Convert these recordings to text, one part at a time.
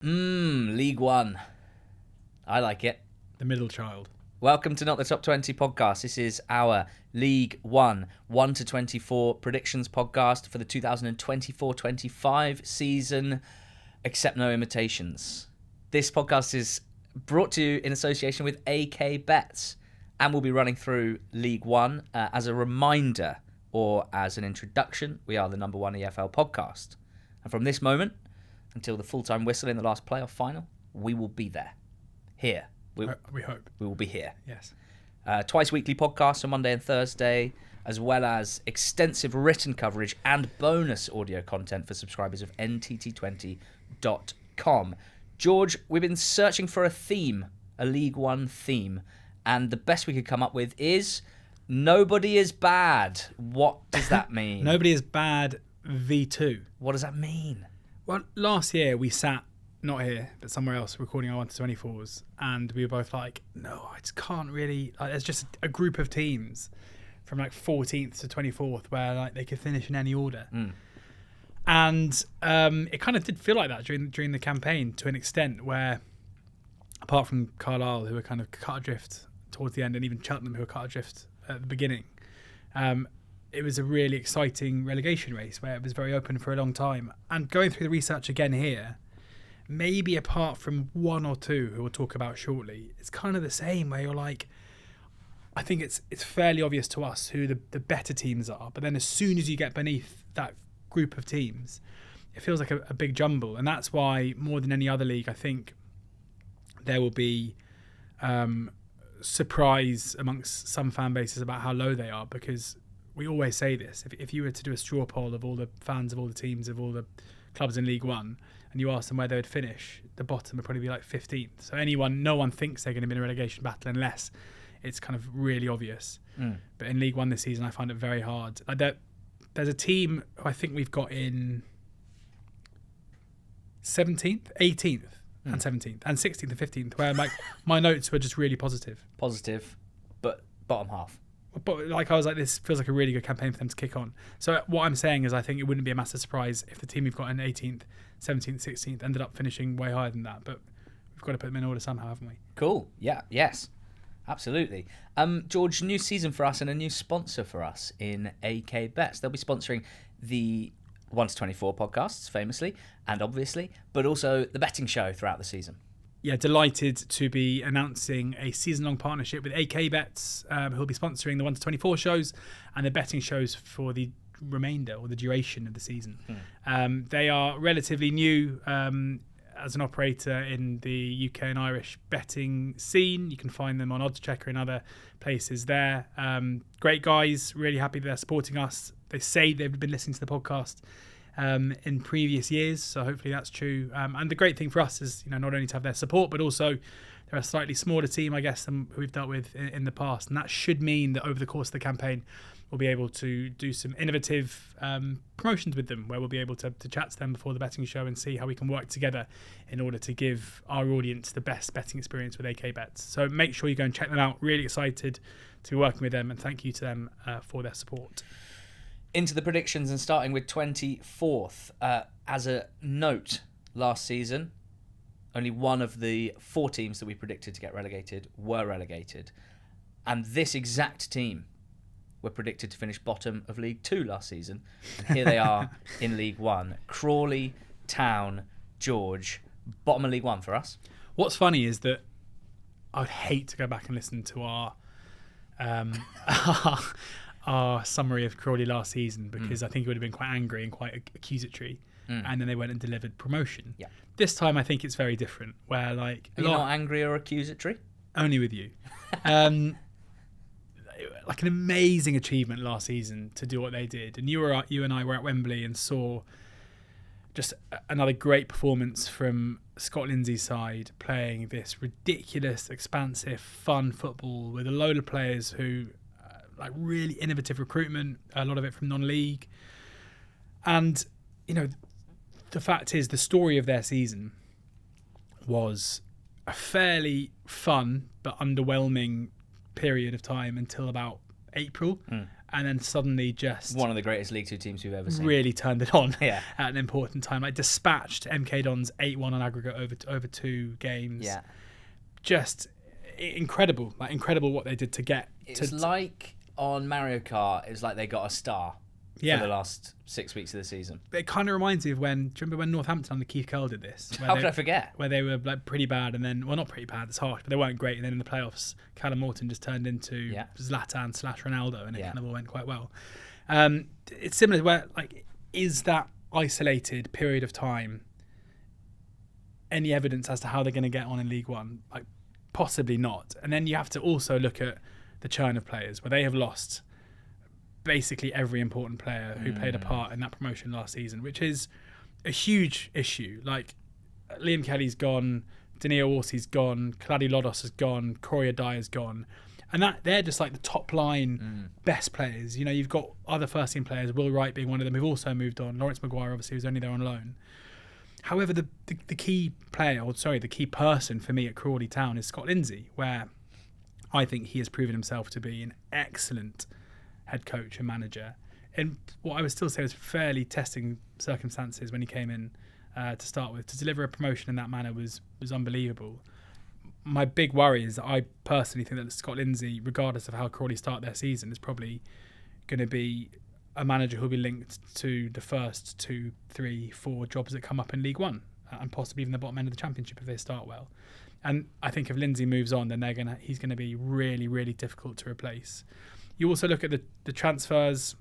League One. I like it. The middle child. Welcome to Not the Top 20 podcast. This is our League One 1 to 24 predictions podcast for the 2024-25 season. Accept no imitations. This podcast is brought to you in association with AK Bets, and we'll be running through League One as a reminder or as an introduction. We are the number one EFL podcast, and from this moment until the full-time whistle in the last playoff final, we will be there. Here. We hope. We will be here. Yes. Twice weekly podcasts on Monday and Thursday, as well as extensive written coverage and bonus audio content for subscribers of NTT20.com. George, we've been searching for a theme, a League One theme, and the best we could come up with is nobody is bad. What does that mean? Nobody is bad V2. What does that mean? Well, last year we sat, not here, but somewhere else, recording our 1 to 24s, and we were both like, no, I just can't really, there's just a group of teams from like 14th to 24th where like they could finish in any order. And it kind of did feel like that during the campaign to an extent where, apart from Carlisle, who were kind of cut adrift towards the end, and even Cheltenham, who were cut adrift at the beginning, it was a really exciting relegation race where it was very open for a long time. And going through the research again here, maybe apart from one or two who we'll talk about shortly, it's kind of the same where you're like, I think it's fairly obvious to us who the better teams are. But then as soon as you get beneath that group of teams, it feels like a big jumble. And that's why, more than any other league, I think there will be surprise amongst some fan bases about how low they are, because we always say this. If you were to do a straw poll of all the fans of all the teams of all the clubs in League One, and you ask them where they would finish, the bottom would probably be like 15th. So no one thinks they're going to be in a relegation battle unless it's kind of really obvious. But in League One this season, I find it very hard. There's a team who I think we've got in 17th, 18th, and 17th, and 16th and 15th, where like my notes were just really positive. Positive, but bottom half. But like I was like, this feels like a really good campaign for them to kick on. So what I'm saying is I think it wouldn't be a massive surprise if the team we've got in 18th, 17th, 16th ended up finishing way higher than that. But we've got to put them in order somehow, haven't we? Cool. Yeah. Yes. Absolutely. George, new season for us and a new sponsor for us in AK Bets. They'll be sponsoring the 1 to 24 podcasts, famously and obviously, but also the betting show throughout the season. Yeah, delighted to be announcing a season-long partnership with AK Bets, who'll be sponsoring the 1 to 24 shows and the betting shows for the remainder or the duration of the season. They are relatively new as an operator in the UK and Irish betting scene. You can find them on Oddschecker and other places there. Great guys, really happy they're supporting us. They say they've been listening to the podcast in previous years, so hopefully that's true. And the great thing for us is, not only to have their support, but also they're a slightly smaller team, I guess, than who we've dealt with in the past. And that should mean that over the course of the campaign, we'll be able to do some innovative promotions with them, where we'll be able to chat to them before the betting show and see how we can work together in order to give our audience the best betting experience with AK Bets. So make sure you go and check them out. Really excited to be working with them, and thank you to them for their support. Into the predictions, and starting with 24th. As a note, last season, only one of the 4 teams that we predicted to get relegated were relegated. And this exact team were predicted to finish bottom of League 2 last season. And here they are in League 1. Crawley Town, George, bottom of League 1 for us. What's funny is that I would hate to go back and listen to our summary of Crawley last season, because I think it would have been quite angry and quite accusatory, and then they went and delivered promotion. Yeah. This time I think it's very different, where like... Are you not angry or accusatory? Only with you. Like an amazing achievement last season to do what they did. And you and I were at Wembley and saw just another great performance from Scott Lindsay's side, playing this ridiculous, expansive, fun football with a load of players who... like really innovative recruitment, a lot of it from non-league. And, the fact is the story of their season was a fairly fun but underwhelming period of time until about April. and then suddenly just one of the greatest League Two teams we've ever seen. Really turned it on Yeah. at an important time. Like dispatched MK Dons 8-1 on aggregate over 2 games. Yeah. Just incredible. Like incredible what they did to get. It's like on Mario Kart, it was like they got a star for the last 6 weeks of the season. It kind of reminds me of do you remember when Northampton under Keith Curl did this? How could I forget? Where they were like pretty bad and then, well, not pretty bad, it's harsh, but they weren't great. And then in the playoffs, Callum Morton just turned into Zlatan/Ronaldo and it kind of all went quite well. It's similar to where, like, is that isolated period of time any evidence as to how they're going to get on in League One? Like, possibly not. And then you have to also look at the churn of players where they have lost basically every important player who played a part in that promotion last season, which is a huge issue. Like, Liam Kelly's gone, Daniil Orsi's gone, Claudio Lodos has gone, Corey Adai has gone, and that they're just like the top line best players. You know, you've got other first team players, Will Wright being one of them, who've also moved on. Lawrence Maguire obviously was only there on loan. However, the key player, the key person for me at Crawley Town is Scott Lindsay, where I think he has proven himself to be an excellent head coach and manager. And what I would still say was fairly testing circumstances when he came in to start with. To deliver a promotion in that manner was unbelievable. My big worry is that I personally think that Scott Lindsay, regardless of how Crawley start their season, is probably going to be a manager who'll be linked to the first 2, 3, 4 jobs that come up in League One and possibly even the bottom end of the Championship if they start well. And I think if Lindsay moves on, then he's going to be really, really difficult to replace. You also look at the transfers.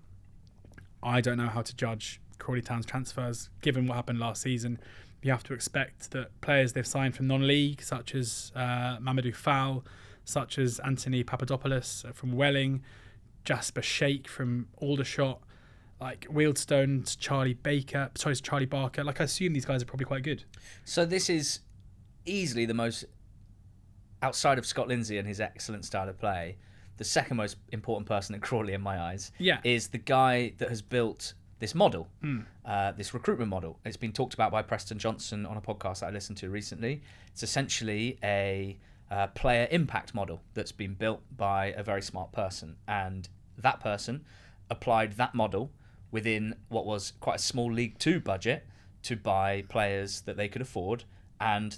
I don't know how to judge Crawley Town's transfers, given what happened last season. You have to expect that players they've signed from non-league, such as Mamadou Fall, such as Anthony Papadopoulos from Welling, Jasper Sheikh from Aldershot, like Wealdstone's Charlie Barker. Like, I assume these guys are probably quite good. So this is easily the most, outside of Scott Lindsay and his excellent style of play, the second most important person at Crawley in my eyes is the guy that has built this model, this recruitment model. It's been talked about by Preston Johnson on a podcast that I listened to recently. It's essentially a player impact model that's been built by a very smart person. And that person applied that model within what was quite a small League Two budget to buy players that they could afford, and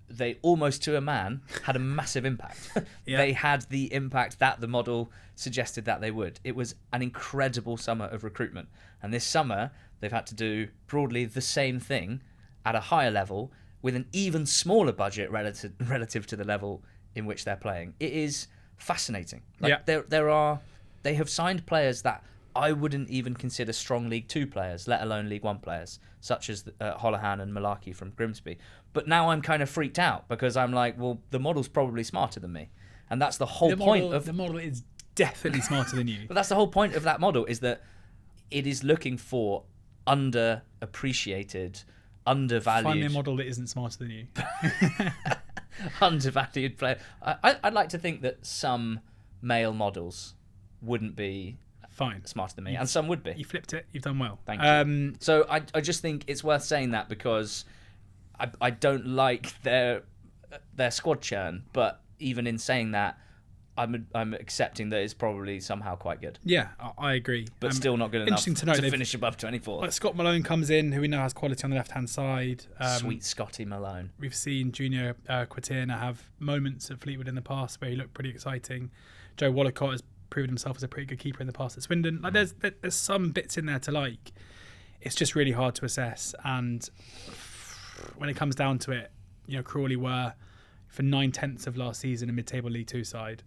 they almost to a man had a massive impact. They had the impact that the model suggested that they would. It was an incredible summer of recruitment. And this summer, they've had to do broadly the same thing at a higher level with an even smaller budget relative to the level in which they're playing. It is fascinating. Like, they have signed players that I wouldn't even consider strong League Two players, let alone League One players, such as Holohan and Malarkey from Grimsby. But now I'm kind of freaked out because I'm like, well, the model's probably smarter than me. And that's the whole point of... The model is definitely smarter than you. But that's the whole point of that model, is that it is looking for underappreciated, undervalued... Find me a model that isn't smarter than you. Undervalued player. I'd like to think that some male models wouldn't be... smarter than me, and some would be. You flipped it. You've done well. Thank you. So I just think it's worth saying that because I don't like their squad churn, but even in saying that, I'm accepting that it's probably somehow quite good. Yeah, I agree. But still not good enough to finish above 24. Like Scott Malone comes in, who we know has quality on the left-hand side. Sweet Scotty Malone. We've seen Junior Quaterna have moments at Fleetwood in the past where he looked pretty exciting. Joe Wallacott has proven himself as a pretty good keeper in the past at Swindon. Like there's some bits in there to like. It's just really hard to assess. And when it comes down to it, Crawley were for 9/10 of last season a mid-table League Two side,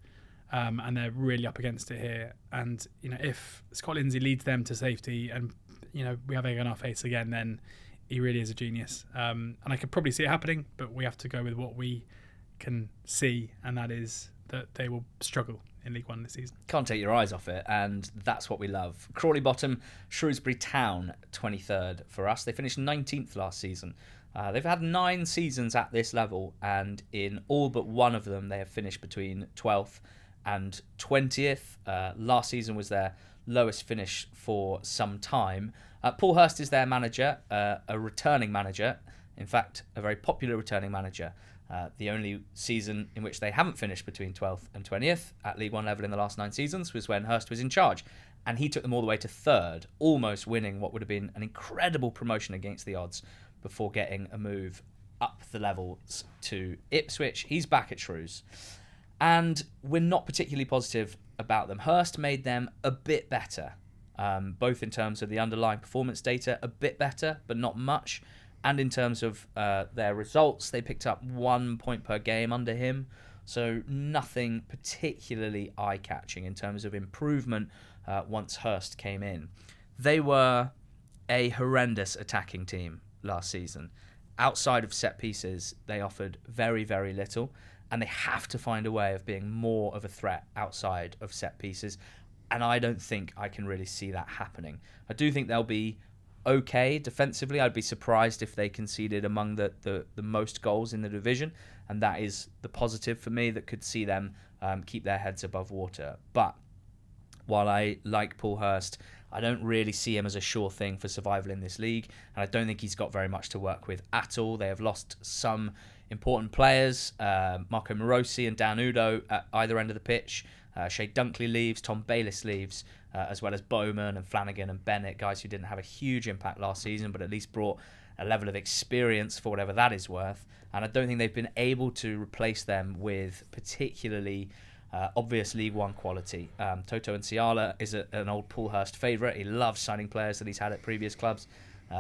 and they're really up against it here. And if Scott Lindsay leads them to safety, and we have egg on our face again, then he really is a genius. And I could probably see it happening, but we have to go with what we can see, and that is that they will struggle in League One this season. Can't take your eyes off it, and that's what we love. Crawley bottom, Shrewsbury Town 23rd for us. They finished 19th last season. They've had 9 seasons at this level, and in all but one of them they have finished between 12th and 20th. Last season was their lowest finish for some time. Paul Hurst is their manager, a returning manager, in fact a very popular returning manager. The only season in which they haven't finished between 12th and 20th at League One level in the last 9 seasons was when Hurst was in charge. and he took them all the way to third, almost winning what would have been an incredible promotion against the odds before getting a move up the levels to Ipswich. He's back at Shrews. And we're not particularly positive about them. Hurst made them a bit better, both in terms of the underlying performance data, a bit better, but not much. And in terms of their results, they picked up 1 point per game under him. So nothing particularly eye-catching in terms of improvement once Hurst came in. They were a horrendous attacking team last season. Outside of set pieces, they offered very, very little, and they have to find a way of being more of a threat outside of set pieces, and I don't think I can really see that happening. I do think they'll be okay defensively. I'd be surprised if they conceded among the most goals in the division, and that is the positive for me that could see them keep their heads above water. But while I like Paul Hurst, I don't really see him as a sure thing for survival in this league, and I don't think he's got very much to work with at all. They have lost some important players, Marco Morosi and Dan Udo at either end of the pitch. Shea Dunkley leaves, Tom Bayliss leaves, as well as Bowman and Flanagan and Bennett, guys who didn't have a huge impact last season, but at least brought a level of experience for whatever that is worth. And I don't think they've been able to replace them with particularly obvious League One quality. Toto Nsiala is an old Paul Hurst favourite. He loves signing players that he's had at previous clubs.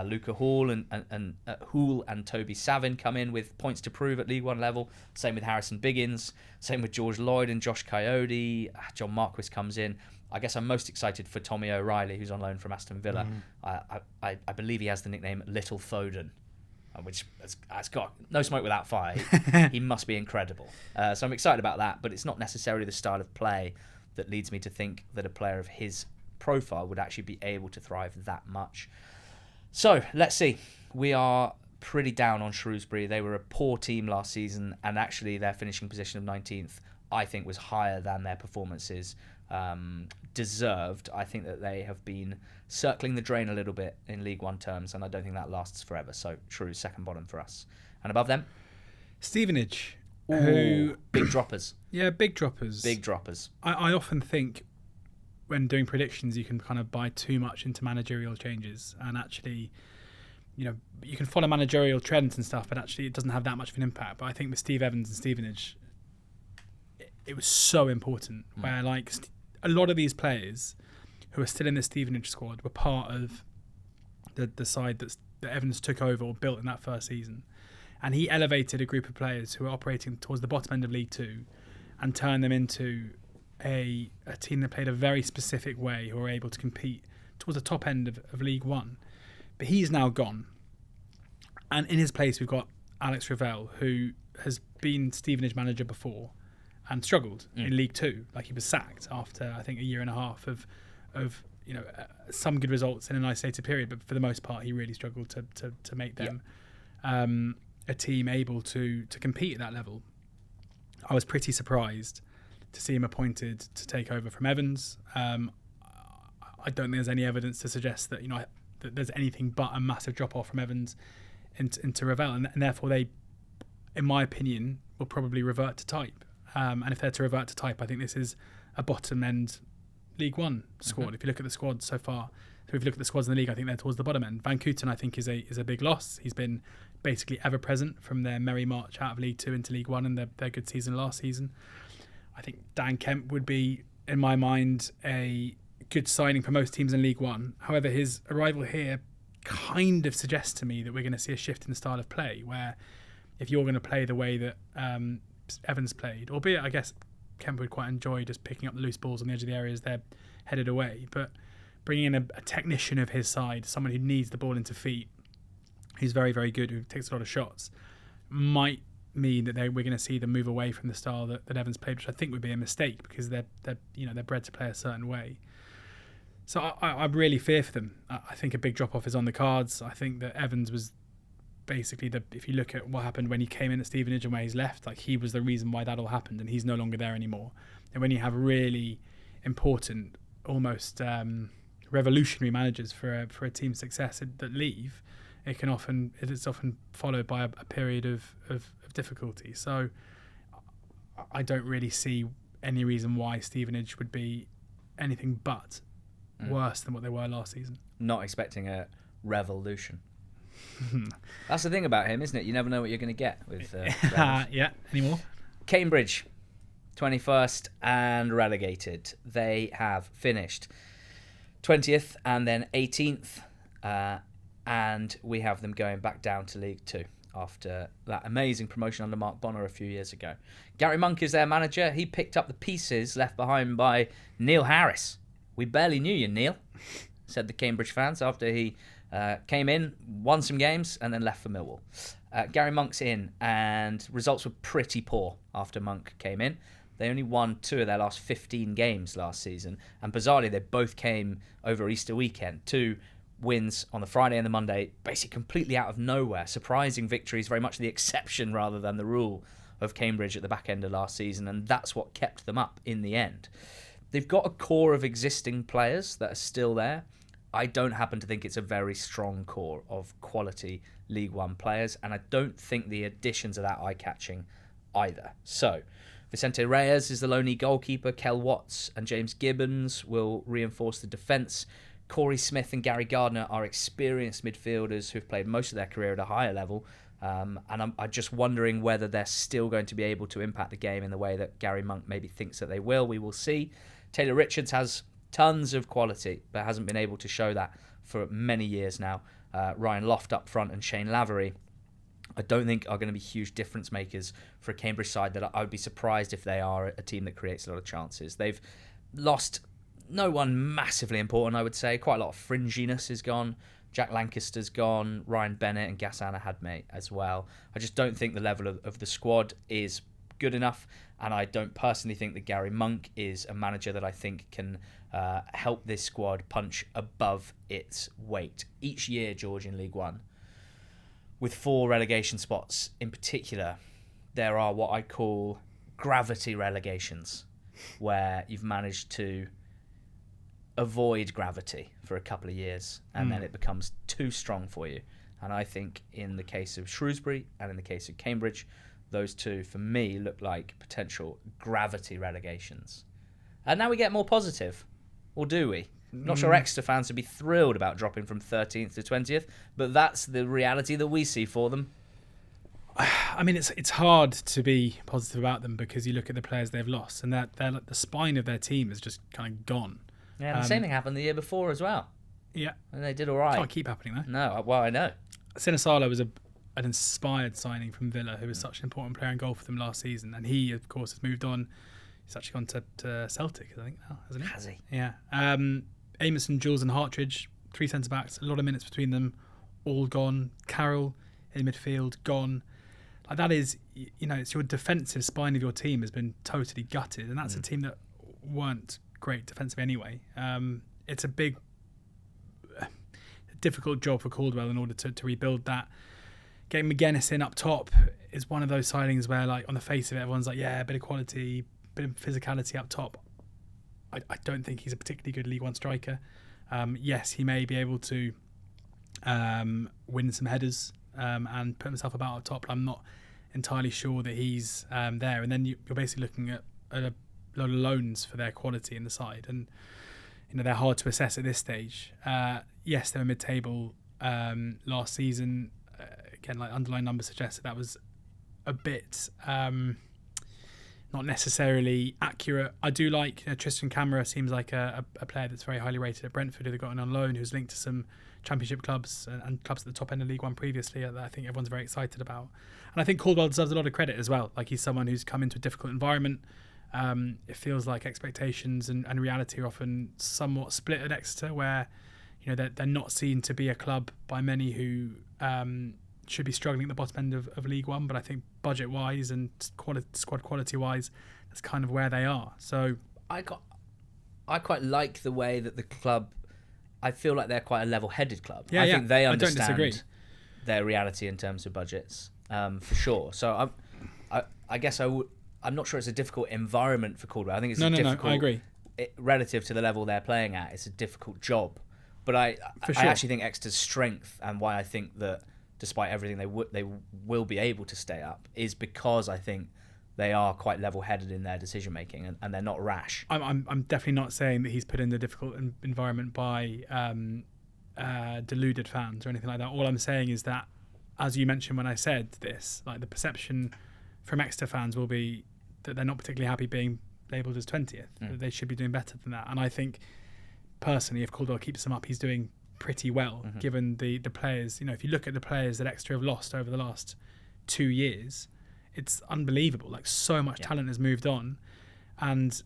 Luca Hall and Toby Savin come in with points to prove at League One level. Same with Harrison Biggins. Same with George Lloyd and Josh Coyote. John Marquis comes in. I guess I'm most excited for Tommy O'Reilly, who's on loan from Aston Villa. I believe he has the nickname Little Foden, which has got no smoke without fire. He must be incredible. So I'm excited about that, but it's not necessarily the style of play that leads me to think that a player of his profile would actually be able to thrive that much. So let's see. We are pretty down on Shrewsbury. They were a poor team last season, and actually their finishing position of 19th, I think, was higher than their performances deserved. I think that they have been circling the drain a little bit in League One terms, and I don't think that lasts forever. So Shrews, second bottom for us. And above them? Stevenage. Ooh, big droppers. Yeah, big droppers. Big droppers. I often think when doing predictions, you can kind of buy too much into managerial changes, and actually, you can follow managerial trends and stuff, but actually it doesn't have that much of an impact. But I think with Steve Evans and Stevenage, it was so important, where like a lot of these players who are still in the Stevenage squad were part of the side that Evans took over or built in that first season. And he elevated a group of players who were operating towards the bottom end of League Two and turned them into a team that played a very specific way, who were able to compete towards the top end of League One. But he's now gone. And in his place, we've got Alex Ravel, who has been Stevenage manager before and struggled in League Two. Like, he was sacked after, I think, a year and a half of some good results in an isolated period. But for the most part, he really struggled to make them a team able to compete at that level. I was pretty surprised to see him appointed to take over from Evans. I don't think there's any evidence to suggest that that there's anything but a massive drop off from Evans into Ravel, and therefore they, in my opinion, will probably revert to type. And if they're to revert to type, I think this is a bottom end League One squad. If you look at the squad so far, so if you look at the squads in the league, I think they're towards the bottom end. Van Kooten, I think, is a big loss. He's been basically ever present from their merry march out of League Two into League One and their good season last season. I think Dan Kemp would be, in my mind, a good signing for most teams in League One. However, his arrival here kind of suggests to me that we're going to see a shift in the style of play, where if you're going to play the way that Evans played, albeit I guess Kemp would quite enjoy just picking up the loose balls on the edge of the areas they're headed away, but bringing in a technician of his side, someone who needs the ball into feet, who's very, very good, who takes a lot of shots, might mean that we're going to see them move away from the style that Evans played, which I think would be a mistake, because they're bred to play a certain way. So I really fear for them. I think a big drop off is on the cards. I think that Evans was basically if you look at what happened when he came in at Stevenage and where he's left, like, he was the reason why that all happened, and he's no longer there anymore. And when you have really important, almost revolutionary managers for a team's success that leave, it's often followed by a period of difficulty. So I don't really see any reason why Stevenage would be anything but worse than what they were last season. Not expecting a revolution. That's the thing about him, isn't it? You never know what you're going to get with Yeah, any more? Cambridge, 21st and relegated. They have finished 20th and then 18th, and we have them going back down to League 2 after that amazing promotion under Mark Bonner a few years ago. Gary Monk is their manager. He picked up the pieces left behind by Neil Harris. We barely knew you, Neil, said the Cambridge fans after he came in, won some games, and then left for Millwall. Gary Monk's in, and results were pretty poor after Monk came in. They only won 2 of their last 15 games last season, and bizarrely, they both came over Easter weekend. 2 wins on the Friday and the Monday, basically completely out of nowhere. Surprising victories, very much the exception rather than the rule of Cambridge at the back end of last season, and that's what kept them up in the end. They've got a core of existing players that are still there. I don't happen to think it's a very strong core of quality League One players, and I don't think the additions are that eye-catching either. So, Vicente Reyes is the lonely goalkeeper. Kel Watts and James Gibbons will reinforce the defence. Corey Smith and Gary Gardner are experienced midfielders who've played most of their career at a higher level, and I'm just wondering whether they're still going to be able to impact the game in the way that Gary Monk maybe thinks that they will. We will see. Taylor Richards has tons of quality, but hasn't been able to show that for many years now. Ryan Loft up front and Shane Lavery, I don't think are going to be huge difference makers for a Cambridge side that I would be surprised if they are a team that creates a lot of chances. They've lost no one massively important, I would say. Quite a lot of fringiness is gone. Jack Lancaster's gone, Ryan Bennett and Ghassan Ahadme as well. I just don't think the level of the squad is good enough, and I don't personally think that Gary Monk is a manager that I think can help this squad punch above its weight. Each year, George, in League One, with 4 relegation spots in particular, there are what I call gravity relegations, where you've managed to avoid gravity for a couple of years and then it becomes too strong for you. And I think in the case of Shrewsbury and in the case of Cambridge, those two, for me, look like potential gravity relegations. And now we get more positive. Or do we? Not sure Exeter fans would be thrilled about dropping from 13th to 20th, but that's the reality that we see for them. I mean, it's hard to be positive about them because you look at the players they've lost, and that the spine of their team is just kind of gone. Yeah, the same thing happened the year before as well. Yeah. And they did all right. Can't keep happening, though. No, well, I know. Sinisalo was an inspired signing from Villa, who was such an important player in goal for them last season, and he, of course, has moved on. He's actually gone to Celtic, I think, now, hasn't he? Has he? Yeah. Amison, Jules and Hartridge, 3 centre-backs, a lot of minutes between them, all gone. Carroll in midfield, gone. Like, that is, it's your defensive spine of your team has been totally gutted, and that's a team that weren't great defensively anyway. It's a big, difficult job for Caldwell in order to rebuild that. Getting McGuinness in up top is one of those signings where, like, on the face of it, everyone's like, yeah, a bit of quality, bit of physicality up top. I don't think he's a particularly good League One striker. Yes, he may be able to win some headers and put himself about up top, but I'm not entirely sure that he's there. And then you're basically looking at a lot of loans for their quality in the side, and they're hard to assess at this stage. Yes, they were mid-table last season. Again, like, underlying numbers suggest that was a bit not necessarily accurate. I do like Tristan Camara. Seems like a player that's very highly rated at Brentford, who they've got on loan, who's linked to some Championship clubs and clubs at the top end of League One previously, that I think everyone's very excited about. And I think Caldwell deserves a lot of credit as well. Like, he's someone who's come into a difficult environment. It feels like expectations and reality are often somewhat split at Exeter, where they're not seen to be a club by many who should be struggling at the bottom end of League One. But I think budget-wise and squad quality-wise, that's kind of where they are. So I quite like the way that the club, I feel like they're quite a level-headed club. I think they understand their reality in terms of budgets, for sure. So I guess I'm not sure it's a difficult environment for Caldwell. I think it's difficult. I agree. Relative to the level they're playing at, it's a difficult job. But I actually think Exeter's strength, and why I think that despite everything they will be able to stay up, is because I think they are quite level-headed in their decision-making and they're not rash. I'm definitely not saying that he's put in the difficult environment by deluded fans or anything like that. All I'm saying is that, as you mentioned when I said this, like the perception from Exeter fans will be that they're not particularly happy being labelled as 20th. That they should be doing better than that. And I think, personally, if Caldwell keeps them up, he's doing pretty well, given the players. If you look at the players that Exeter have lost over the last 2 years, it's unbelievable. Like, so much talent has moved on. And,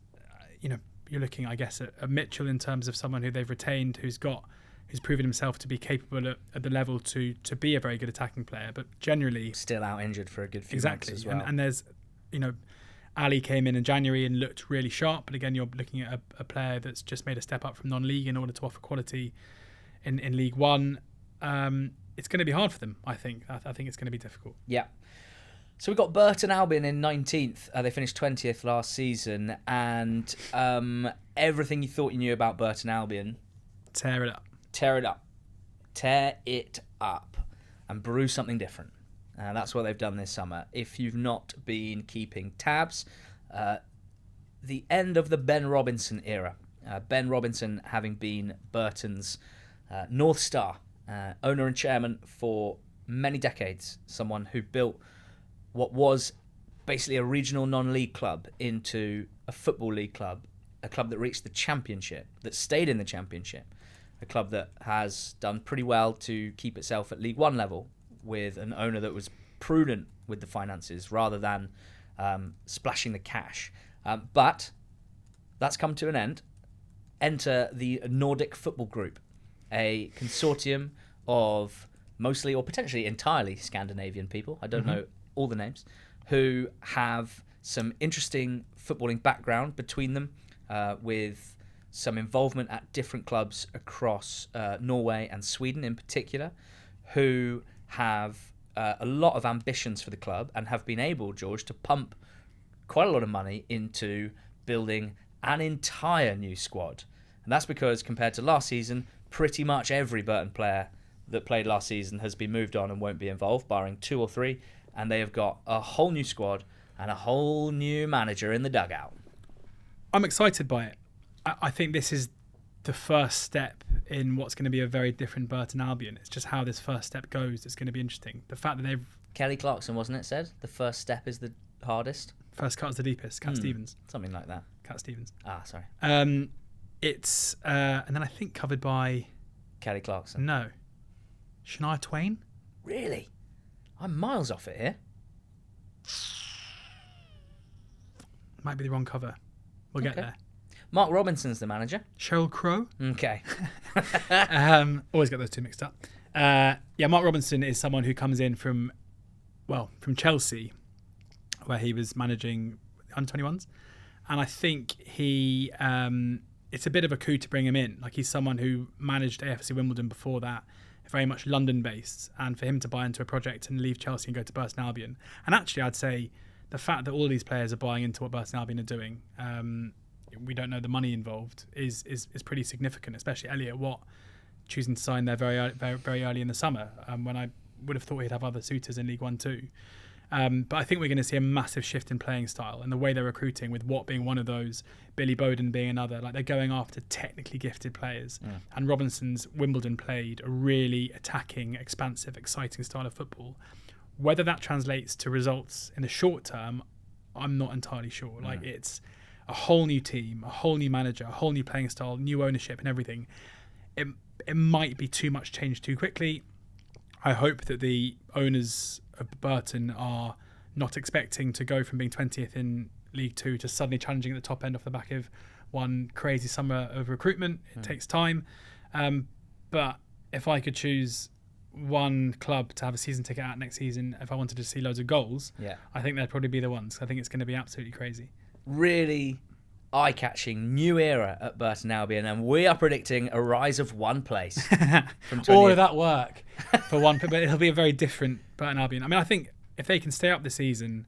you're looking, I guess, at Mitchell in terms of someone who they've retained, who's proven himself to be capable at the level to be a very good attacking player, but generally still out injured for a good few months as well. And there's, Ali came in January and looked really sharp, but again, you're looking at a player that's just made a step up from non-league in order to offer quality in League One. It's going to be hard for them, I think. I think it's going to be difficult. Yeah. So we've got Burton Albion in 19th. They finished 20th last season, and everything you thought you knew about Burton Albion. Tear it up. Tear it up. Tear it up. And brew something different. That's what they've done this summer. If you've not been keeping tabs, the end of the Ben Robinson era. Ben Robinson having been Burton's North Star, owner and chairman for many decades. Someone who built what was basically a regional non-league club into a football league club, a club that reached the championship, that stayed in the championship, a club that has done pretty well to keep itself at League One level, with an owner that was prudent with the finances rather than splashing the cash. But that's come to an end. Enter the Nordic Football Group, a consortium of mostly or potentially entirely Scandinavian people, I don't know all the names, who have some interesting footballing background between them, with some involvement at different clubs across Norway and Sweden in particular, who have a lot of ambitions for the club and have been able, George, to pump quite a lot of money into building an entire new squad. And that's because, compared to last season, pretty much every Burton player that played last season has been moved on and won't be involved, barring 2 or 3, and they have got a whole new squad and a whole new manager in the dugout. I'm excited by it. I think this is the first step in what's going to be a very different Burton Albion. It's just how this first step goes. It's going to be interesting. The fact that they've... Kelly Clarkson, wasn't it, said? The first step is the hardest? First cut's the deepest. Cat Stevens. Something like that. Cat Stevens. Sorry. It's... and then I think covered by... Kelly Clarkson. No. Shania Twain? Really? I'm miles off it here. Might be the wrong cover. We'll get there. Mark Robinson's the manager. Sheryl Crow. Okay. Always get those two mixed up. Mark Robinson is someone who comes in from Chelsea, where he was managing under-21s. And I think he... it's a bit of a coup to bring him in. Like, he's someone who managed AFC Wimbledon before that, very much London-based. And for him to buy into a project and leave Chelsea and go to Burton Albion. And actually, I'd say the fact that all these players are buying into what Burton Albion are doing... we don't know the money involved is pretty significant, especially Elliot Watt choosing to sign there very early in the summer, when I would have thought he'd have other suitors in League One too. But I think we're going to see a massive shift in playing style and the way they're recruiting, with Watt being one of those, Billy Bowden being another. Like, they're going after technically gifted players. And Robinson's Wimbledon played a really attacking, expansive, exciting style of football. Whether that translates to results in the short term, I'm not entirely sure. Like, it's a whole new team, a whole new manager, a whole new playing style, new ownership and everything. It might be too much change too quickly. I hope that the owners of Burton are not expecting to go from being 20th in League Two to suddenly challenging at the top end off the back of one crazy summer of recruitment. It takes time. But if I could choose one club to have a season ticket at next season, if I wanted to see loads of goals, I think they'd probably be the ones. I think it's going to be absolutely crazy. Really eye-catching new era at Burton Albion, and we are predicting a rise of one place from 20th. All of that work for one, but it'll be a very different Burton Albion. I mean, I think if they can stay up the season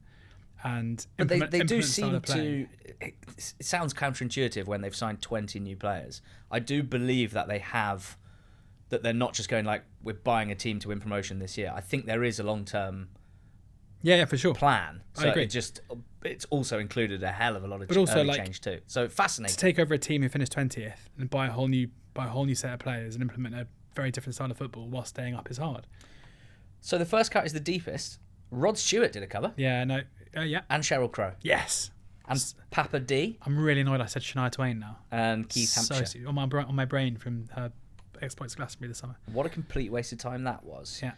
and they do seem to. It sounds counterintuitive when they've signed 20 new players. I do believe that they have, that they're not just going like, we're buying a team to win promotion this year. I think there is a long-term Yeah, for sure. plan. I So agree. it's also included a hell of a lot of But also, early like, change too. So fascinating. To take over a team who finished 20th and buy a whole new set of players and implement a very different style of football while staying up is hard. So the first cut is the deepest. Rod Stewart did a cover. Yeah, no, yeah. And Cheryl Crow. Yes. And Papa D. I'm really annoyed I said Shania Twain now. And Keith Hampshire. So, on my brain from her exploits at Glastonbury this summer. What a complete waste of time that was. Yeah.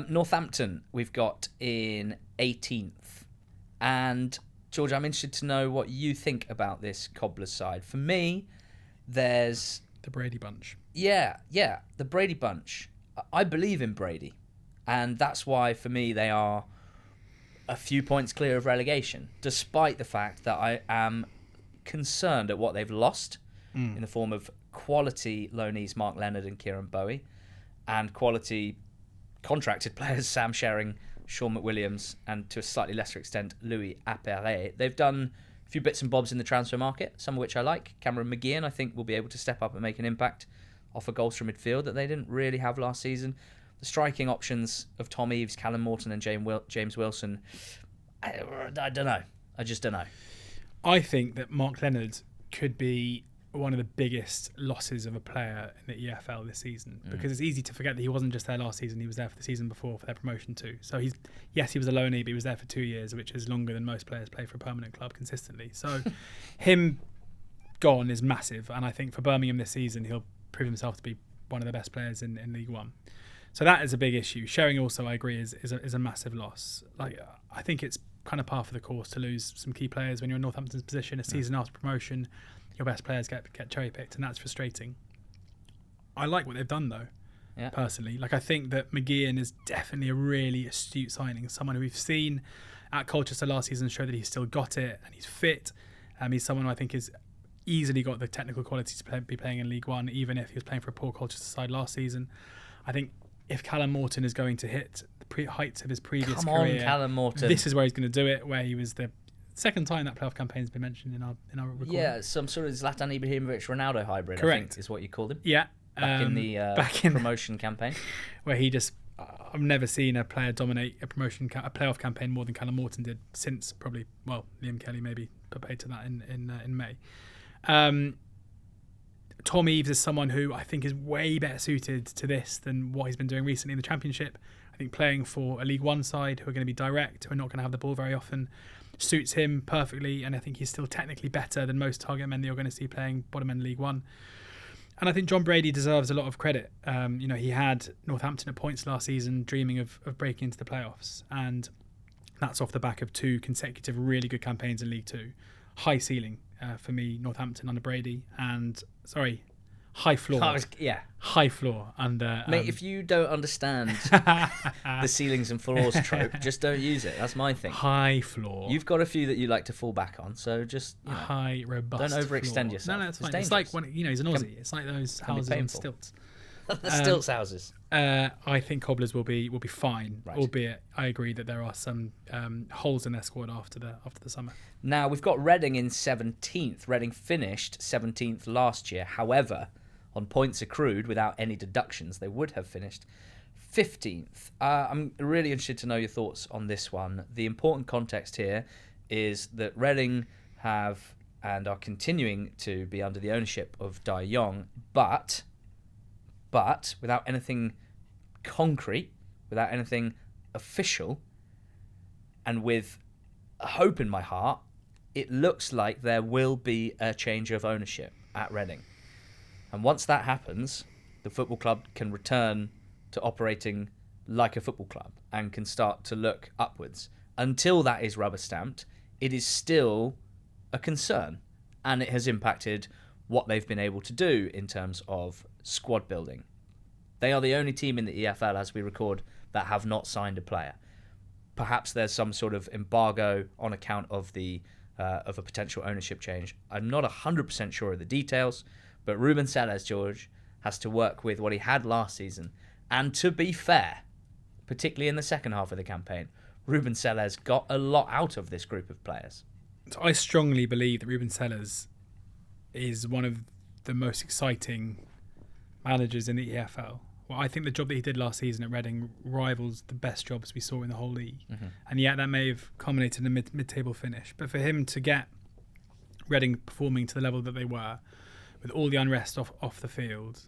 Northampton we've got in 18th. And George, I'm interested to know what you think about this Cobblers side. For me, there's... The Brady bunch. Yeah, the Brady bunch. I believe in Brady. And that's why, for me, they are a few points clear of relegation, despite the fact that I am concerned at what they've lost in the form of quality loanees Mark Leonard and Kieran Bowie, and quality contracted players Sam Sherring, Sean McWilliams, and to a slightly lesser extent, Louis Apperet. They've done a few bits and bobs in the transfer market, some of which I like. Cameron McGeehan, I think, will be able to step up and make an impact off of goals from midfield that they didn't really have last season. The striking options of Tom Eaves, Callum Morton and James Wilson, I don't know. I just don't know. I think that Mark Leonard could be one of the biggest losses of a player in the EFL this season, because it's easy to forget that he wasn't just there last season, he was there for the season before for their promotion too. So he was a loanee, but he was there for 2 years, which is longer than most players play for a permanent club consistently. So him gone is massive, and I think for Birmingham this season he'll prove himself to be one of the best players in League One. So that is a big issue. Sherring also, I agree, is a massive loss. Like, I think it's kind of par for the course to lose some key players when you're in Northampton's position. A season after promotion, your best players get cherry picked, and that's frustrating. I like what they've done though, personally. Like, I think that McGeehan is definitely a really astute signing. Someone who we've seen at Colchester last season show that he's still got it and he's fit. He's someone who I think has easily got the technical quality to be playing in League One, even if he was playing for a poor Colchester side last season. I think if Callum Morton is going to hit the heights of his previous career, Callum Morton. This is where he's going to do it, where he was the second time that playoff campaign has been mentioned in our recording. Yeah, some sort of Zlatan Ibrahimovic Ronaldo hybrid, Correct. I think is what you called him. Yeah. Back in the promotion campaigin. Where he just... I've never seen a player dominate a playoff campaign more than Callum Morton did since probably, Liam Kelly maybe put paid to that in May. Tom Eaves is someone who I think is way better suited to this than what he's been doing recently in the Championship. I think playing for a League One side who are going to be direct, who are not going to have the ball very often, suits him perfectly, and I think he's still technically better than most target men that you're going to see playing bottom end League One. And I think John Brady deserves a lot of credit. He had Northampton at points last season dreaming of breaking into the playoffs, and that's off the back of 2 consecutive really good campaigns in League Two. High ceiling for me, Northampton under Brady, and high floor. High floor under... Mate, if you don't understand the ceilings and floors trope, just don't use it. That's my thing. High floor. You've got a few that you like to fall back on, so just high, robust don't overextend floor. yourself. No, it's fine. It's like he's an Aussie. It's like those houses on stilts. The stilts houses. I think Cobblers will be fine, right. Albeit I agree that there are some holes in their squad after the summer. Now we've got Reading in 17th. Reading finished 17th last year. However, on points accrued without any deductions, they would have finished 15th. I'm really interested to know your thoughts on this one. The important context here is that Reading have and are continuing to be under the ownership of Dai Yong, but without anything concrete, without anything official, and with a hope in my heart, it looks like there will be a change of ownership at Reading. And once that happens, the football club can return to operating like a football club and can start to look upwards. Until that is rubber stamped, it is still a concern, and it has impacted what they've been able to do in terms of squad building. They are the only team in the EFL, as we record, that have not signed a player. Perhaps there's some sort of embargo on account of of a potential ownership change. I'm not 100% sure of the details, but Ruben Sellers, George, has to work with what he had last season. And to be fair, particularly in the second half of the campaign, Ruben Sellers got a lot out of this group of players. So I strongly believe that Ruben Sellers is one of the most exciting managers in the EFL. Well, I think the job that he did last season at Reading rivals the best jobs we saw in the whole league. Mm-hmm. And yet that may have culminated in a mid-table finish. But for him to get Reading performing to the level that they were, with all the unrest off the field,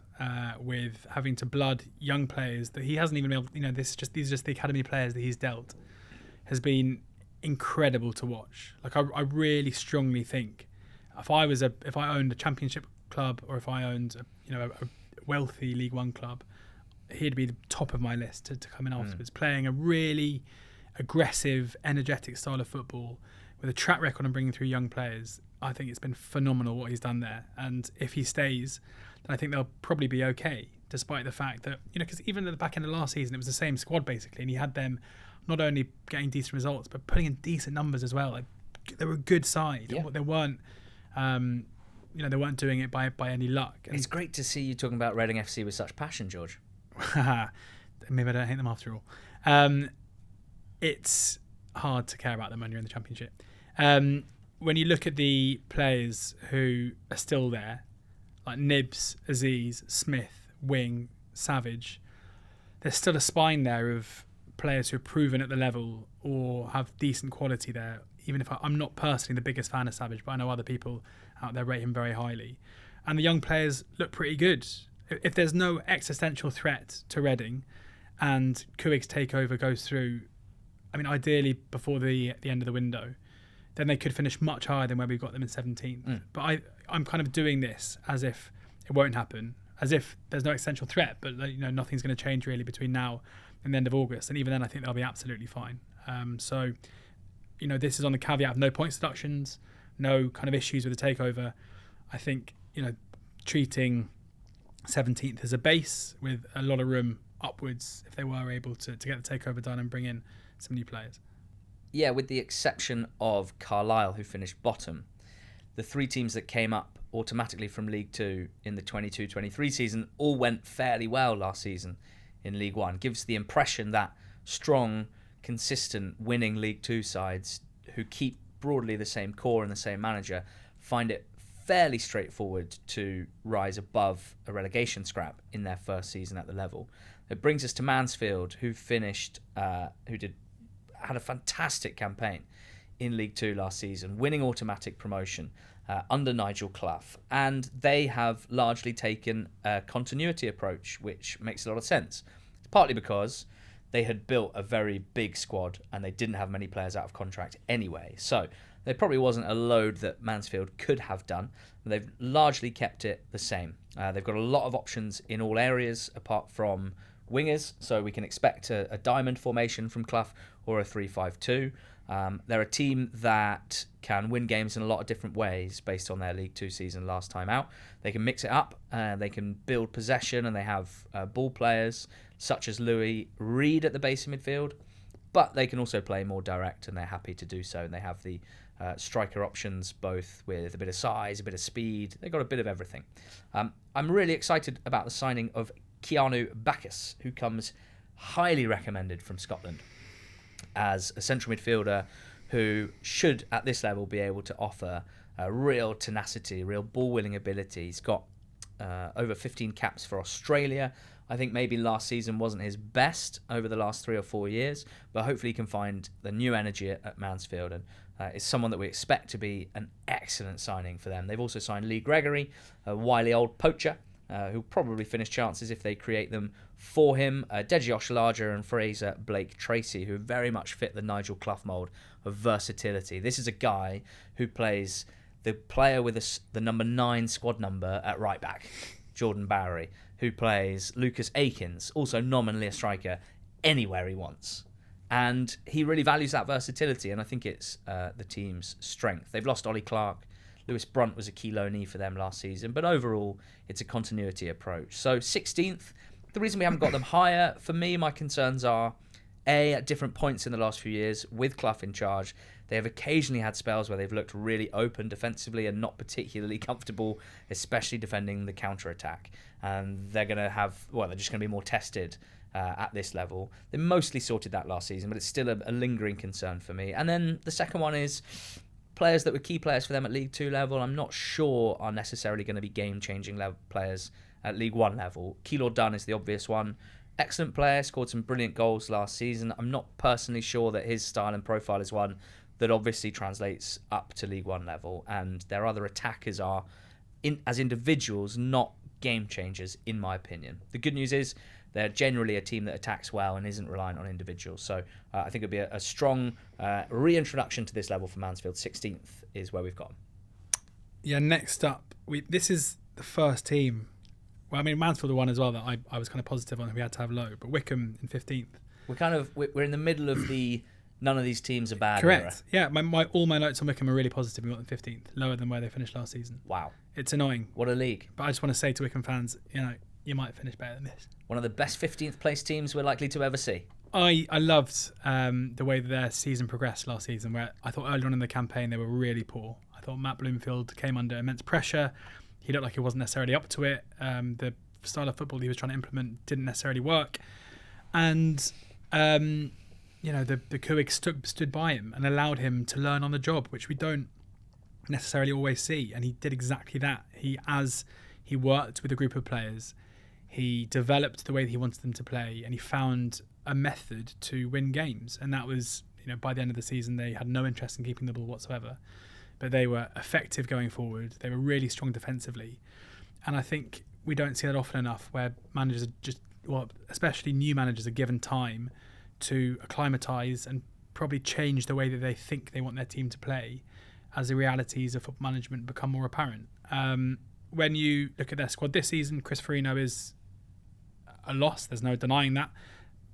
with having to blood young players that he hasn't even been able, these are just the academy players that he's dealt, has been incredible to watch. Like I really strongly think if I owned a Championship club, or if I owned a wealthy League One club, he'd be the top of my list to come in afterwards, playing a really aggressive, energetic style of football with a track record on bringing through young players. I think it's been phenomenal what he's done there. And if he stays, then I think they'll probably be okay, despite the fact that, because even at the back end of last season, it was the same squad basically, and he had them not only getting decent results, but putting in decent numbers as well. Like, they were a good side. Yeah. They weren't, they weren't doing it by any luck. And It's great to see you talking about Reading FC with such passion, George. maybe I don't hate them after all. It's hard to care about them when you're in the Championship. When you look at the players who are still there, like Nibs, Aziz, Smith, Wing, Savage, there's still a spine there of players who are proven at the level or have decent quality there. Even if I'm not personally the biggest fan of Savage, but I know other people out there rate him very highly. And the young players look pretty good. If there's no existential threat to Reading and Kuig's takeover goes through, ideally before the end of the window, then they could finish much higher than where we've got them in 17th. But I'm kind of doing this as if it won't happen, as if there's no existential threat, but nothing's going to change really between now and the end of August. And even then, I think they'll be absolutely fine. So this is on the caveat of no points deductions, no kind of issues with the takeover. I think, treating 17th as a base with a lot of room upwards if they were able to get the takeover done and bring in some new players. Yeah, with the exception of Carlisle, who finished bottom, the three teams that came up automatically from League Two in the 22-23 season all went fairly well last season in League One. Gives the impression that strong, consistent, winning League Two sides who keep broadly the same core and the same manager find it fairly straightforward to rise above a relegation scrap in their first season at the level. It brings us to Mansfield, who had a fantastic campaign in League Two last season, winning automatic promotion under Nigel Clough. And they have largely taken a continuity approach, which makes a lot of sense. It's partly because they had built a very big squad and they didn't have many players out of contract anyway. So there probably wasn't a load that Mansfield could have done. They've largely kept it the same. They've got a lot of options in all areas apart from wingers, so we can expect a diamond formation from Clough or a 3-5-2. They're a team that can win games in a lot of different ways based on their League Two season last time out. They can mix it up, they can build possession, and they have ball players such as Louis Reed at the base of midfield, but they can also play more direct, and they're happy to do so, and they have the striker options, both with a bit of size, a bit of speed. They've got a bit of everything. I'm really excited about the signing of Keanu Bacchus, who comes highly recommended from Scotland as a central midfielder who should, at this level, be able to offer real tenacity, real ball-winning ability. He's got over 15 caps for Australia. I think maybe last season wasn't his best over the last 3 or 4 years, but hopefully he can find the new energy at Mansfield, and is someone that we expect to be an excellent signing for them. They've also signed Lee Gregory, a wily old poacher, who'll probably finish chances if they create them for him. Deji Oshilaja and Fraser Blake Tracy, who very much fit the Nigel Clough mould of versatility. This is a guy who plays the player with the number 9 squad number at right back, Jordan Bowery, who plays Lucas Akins, also nominally a striker, anywhere he wants. And he really values that versatility, and I think it's the team's strength. They've lost Ollie Clark. Lewis Brunt was a key loanee for them last season, but overall, it's a continuity approach. So 16th, the reason we haven't got them higher, for me, my concerns are, A, at different points in the last few years, with Clough in charge, they have occasionally had spells where they've looked really open defensively and not particularly comfortable, especially defending the counter-attack. And they're going to they're just going to be more tested at this level. They mostly sorted that last season, but it's still a lingering concern for me. And then the second one is players that were key players for them at League Two level, I'm not sure are necessarily going to be game-changing players at League One level. Keylor Dunn is the obvious one. Excellent player, scored some brilliant goals last season. I'm not personally sure that his style and profile is one that obviously translates up to League One level, and their other attackers are, as individuals, not game changers, in my opinion. The good news is they're generally a team that attacks well and isn't reliant on individuals. So I think it'll be a strong reintroduction to this level for Mansfield. 16th is where we've got them. Yeah, next up, this is the first team. Well, I mean, Mansfield are one as well that I was kind of positive on. We had to have low, but Wycombe in 15th. We're in the middle of the none of these teams are bad. Correct. Era. Yeah, all my notes on Wycombe are really positive. We got them 15th, lower than where they finished last season. Wow, it's annoying. What a league! But I just want to say to Wycombe fans, you might finish better than this. One of the best 15th place teams we're likely to ever see. I loved the way that their season progressed last season, where I thought early on in the campaign they were really poor. I thought Matt Bloomfield came under immense pressure. He looked like he wasn't necessarily up to it. The style of football he was trying to implement didn't necessarily work. And, the Kuig stood by him and allowed him to learn on the job, which we don't necessarily always see. And he did exactly that. As he worked with a group of players, he developed the way that he wanted them to play, and he found a method to win games. And that was, by the end of the season, they had no interest in keeping the ball whatsoever. But they were effective going forward. They were really strong defensively. And I think we don't see that often enough, where managers are especially new managers, are given time to acclimatise and probably change the way that they think they want their team to play as the realities of football management become more apparent. When you look at their squad this season, Chris Farino is a loss. There's no denying that.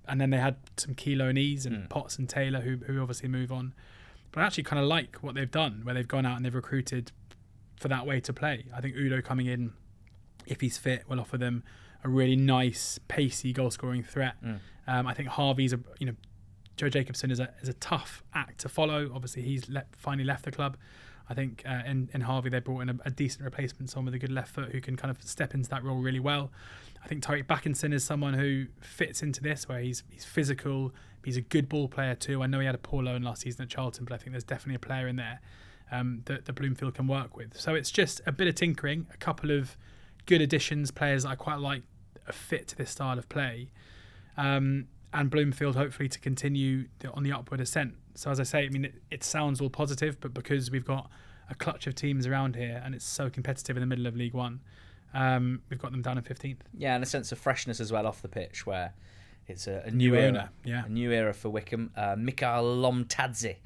And then they had some key loanees and Potts and Taylor who obviously move on. But I actually kind of like what they've done, where they've gone out and they've recruited for that way to play. I think Udo coming in, if he's fit, will offer them a really nice, pacey goal-scoring threat. I think Harvey's Joe Jacobson is a tough act to follow. Obviously, he's finally left the club. I think in Harvey they brought in a decent replacement, someone with a good left foot who can kind of step into that role really well. I think Tariq Backinson is someone who fits into this, where he's physical, he's a good ball player too. I know he had a poor loan last season at Charlton, but I think there's definitely a player in there that Bloomfield can work with. So it's just a bit of tinkering, a couple of good additions, players that I quite like, a fit to this style of play, and Bloomfield hopefully to continue on the upward ascent. So as I say, I mean, it sounds all positive, but because we've got a clutch of teams around here and it's so competitive in the middle of League One, we've got them down in 15th. Yeah, and a sense of freshness as well off the pitch, where it's a new era. Yeah, a new era for Wycombe. Mikael Lomtadze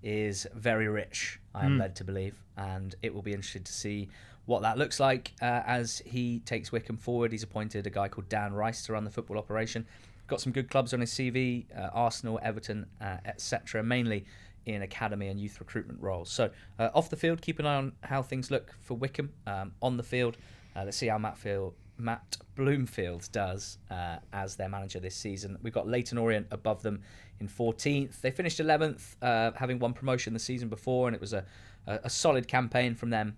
is very rich, I am led to believe, and it will be interesting to see what that looks like as he takes Wycombe forward. He's appointed a guy called Dan Rice to run the football operation. Got some good clubs on his CV, Arsenal, Everton, etc., mainly in academy and youth recruitment roles. So off the field, keep an eye on how things look for Wycombe. On the field, let's see how Matt Bloomfield does as their manager this season. We've got Leyton Orient above them in 14th. They finished 11th, having won promotion the season before, and it was a solid campaign from them.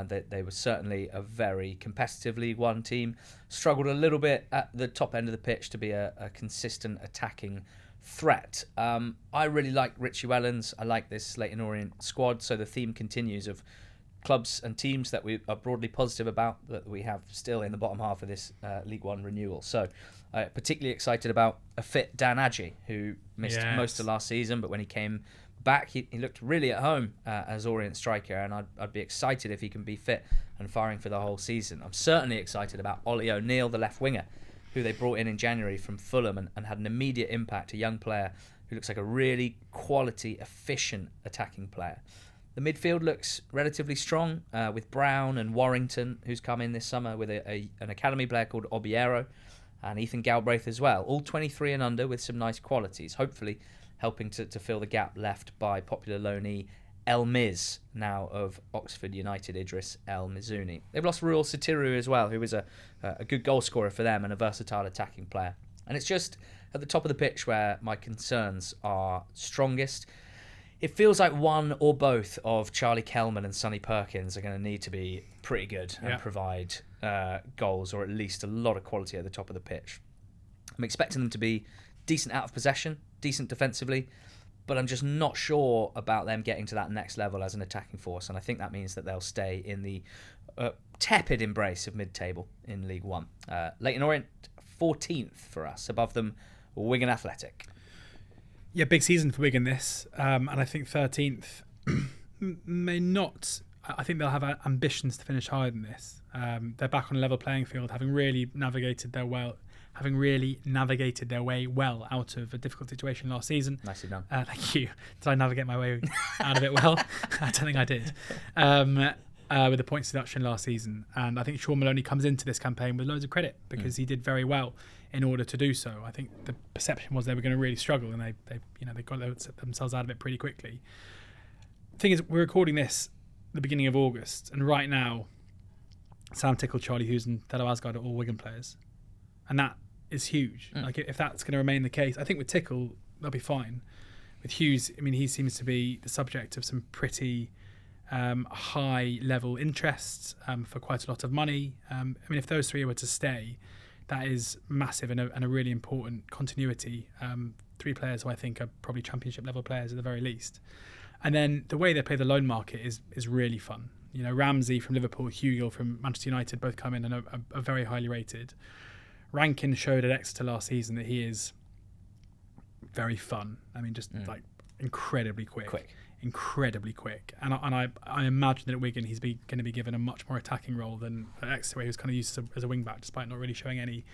They were certainly a very competitive League One team. Struggled a little bit at the top end of the pitch to be a consistent attacking threat. I really like Richie Wellens. I like this Leyton Orient squad. So the theme continues of clubs and teams that we are broadly positive about that we have still in the bottom half of this League One renewal. So particularly excited about a fit Dan Adji, who missed most of last season, but when he came back, he looked really at home as Orient striker, and I'd be excited if he can be fit and firing for the whole season. I'm certainly excited about Ollie O'Neill, the left winger, who they brought in January from Fulham and had an immediate impact, a young player who looks like a really quality, efficient attacking player. The midfield looks relatively strong with Brown and Warrington, who's come in this summer with an academy player called Obiero, and Ethan Galbraith as well, all 23 and under with some nice qualities, hopefully helping to fill the gap left by popular loanee El Miz, now of Oxford United, Idris El Mizouni. They've lost Ruel Sitiru as well, who was a good goal scorer for them and a versatile attacking player. And it's just at the top of the pitch where my concerns are strongest. It feels like one or both of Charlie Kellman and Sonny Perkins are going to need to be pretty good and provide goals, or at least a lot of quality at the top of the pitch. I'm expecting them to be decent out of possession, decent defensively, but I'm just not sure about them getting to that next level as an attacking force, and I think that means that they'll stay in the tepid embrace of mid-table in League One. Leyton Orient 14th for us, above them Wigan Athletic. Yeah, big season for Wigan this, and I think 13th may not. I think they'll have ambitions to finish higher than this. They're back on a level playing field, having really navigated their way well out of a difficult situation last season. Nicely done. Thank you. Did I navigate my way out of it well? I don't think I did. With the points deduction last season, and I think Sean Maloney comes into this campaign with loads of credit because he did very well in order to do so. I think the perception was they were going to really struggle, and they got themselves out of it pretty quickly. The thing is, we're recording this at the beginning of August, and right now, Sam Tickle, Charlie Hughes, and Thelo Asgard are all Wigan players, and that is huge. Like, if that's going to remain the case, I think with Tickle they'll be fine. With Hughes, I mean, he seems to be the subject of some pretty high level interests for quite a lot of money. I mean, if those three were to stay, that is massive and a really important continuity. 3 players who I think are probably championship level players at the very least. And then the way they play the loan market is really fun. You know, Ramsey from Liverpool, Hugill from Manchester United both come in and are very highly rated. Rankin showed at Exeter last season that he is very fun. I mean, just like incredibly quick. Incredibly quick, and I imagine that at Wigan he's going to be given a much more attacking role than at Exeter, where he was kind of used as a wing back, despite not really showing any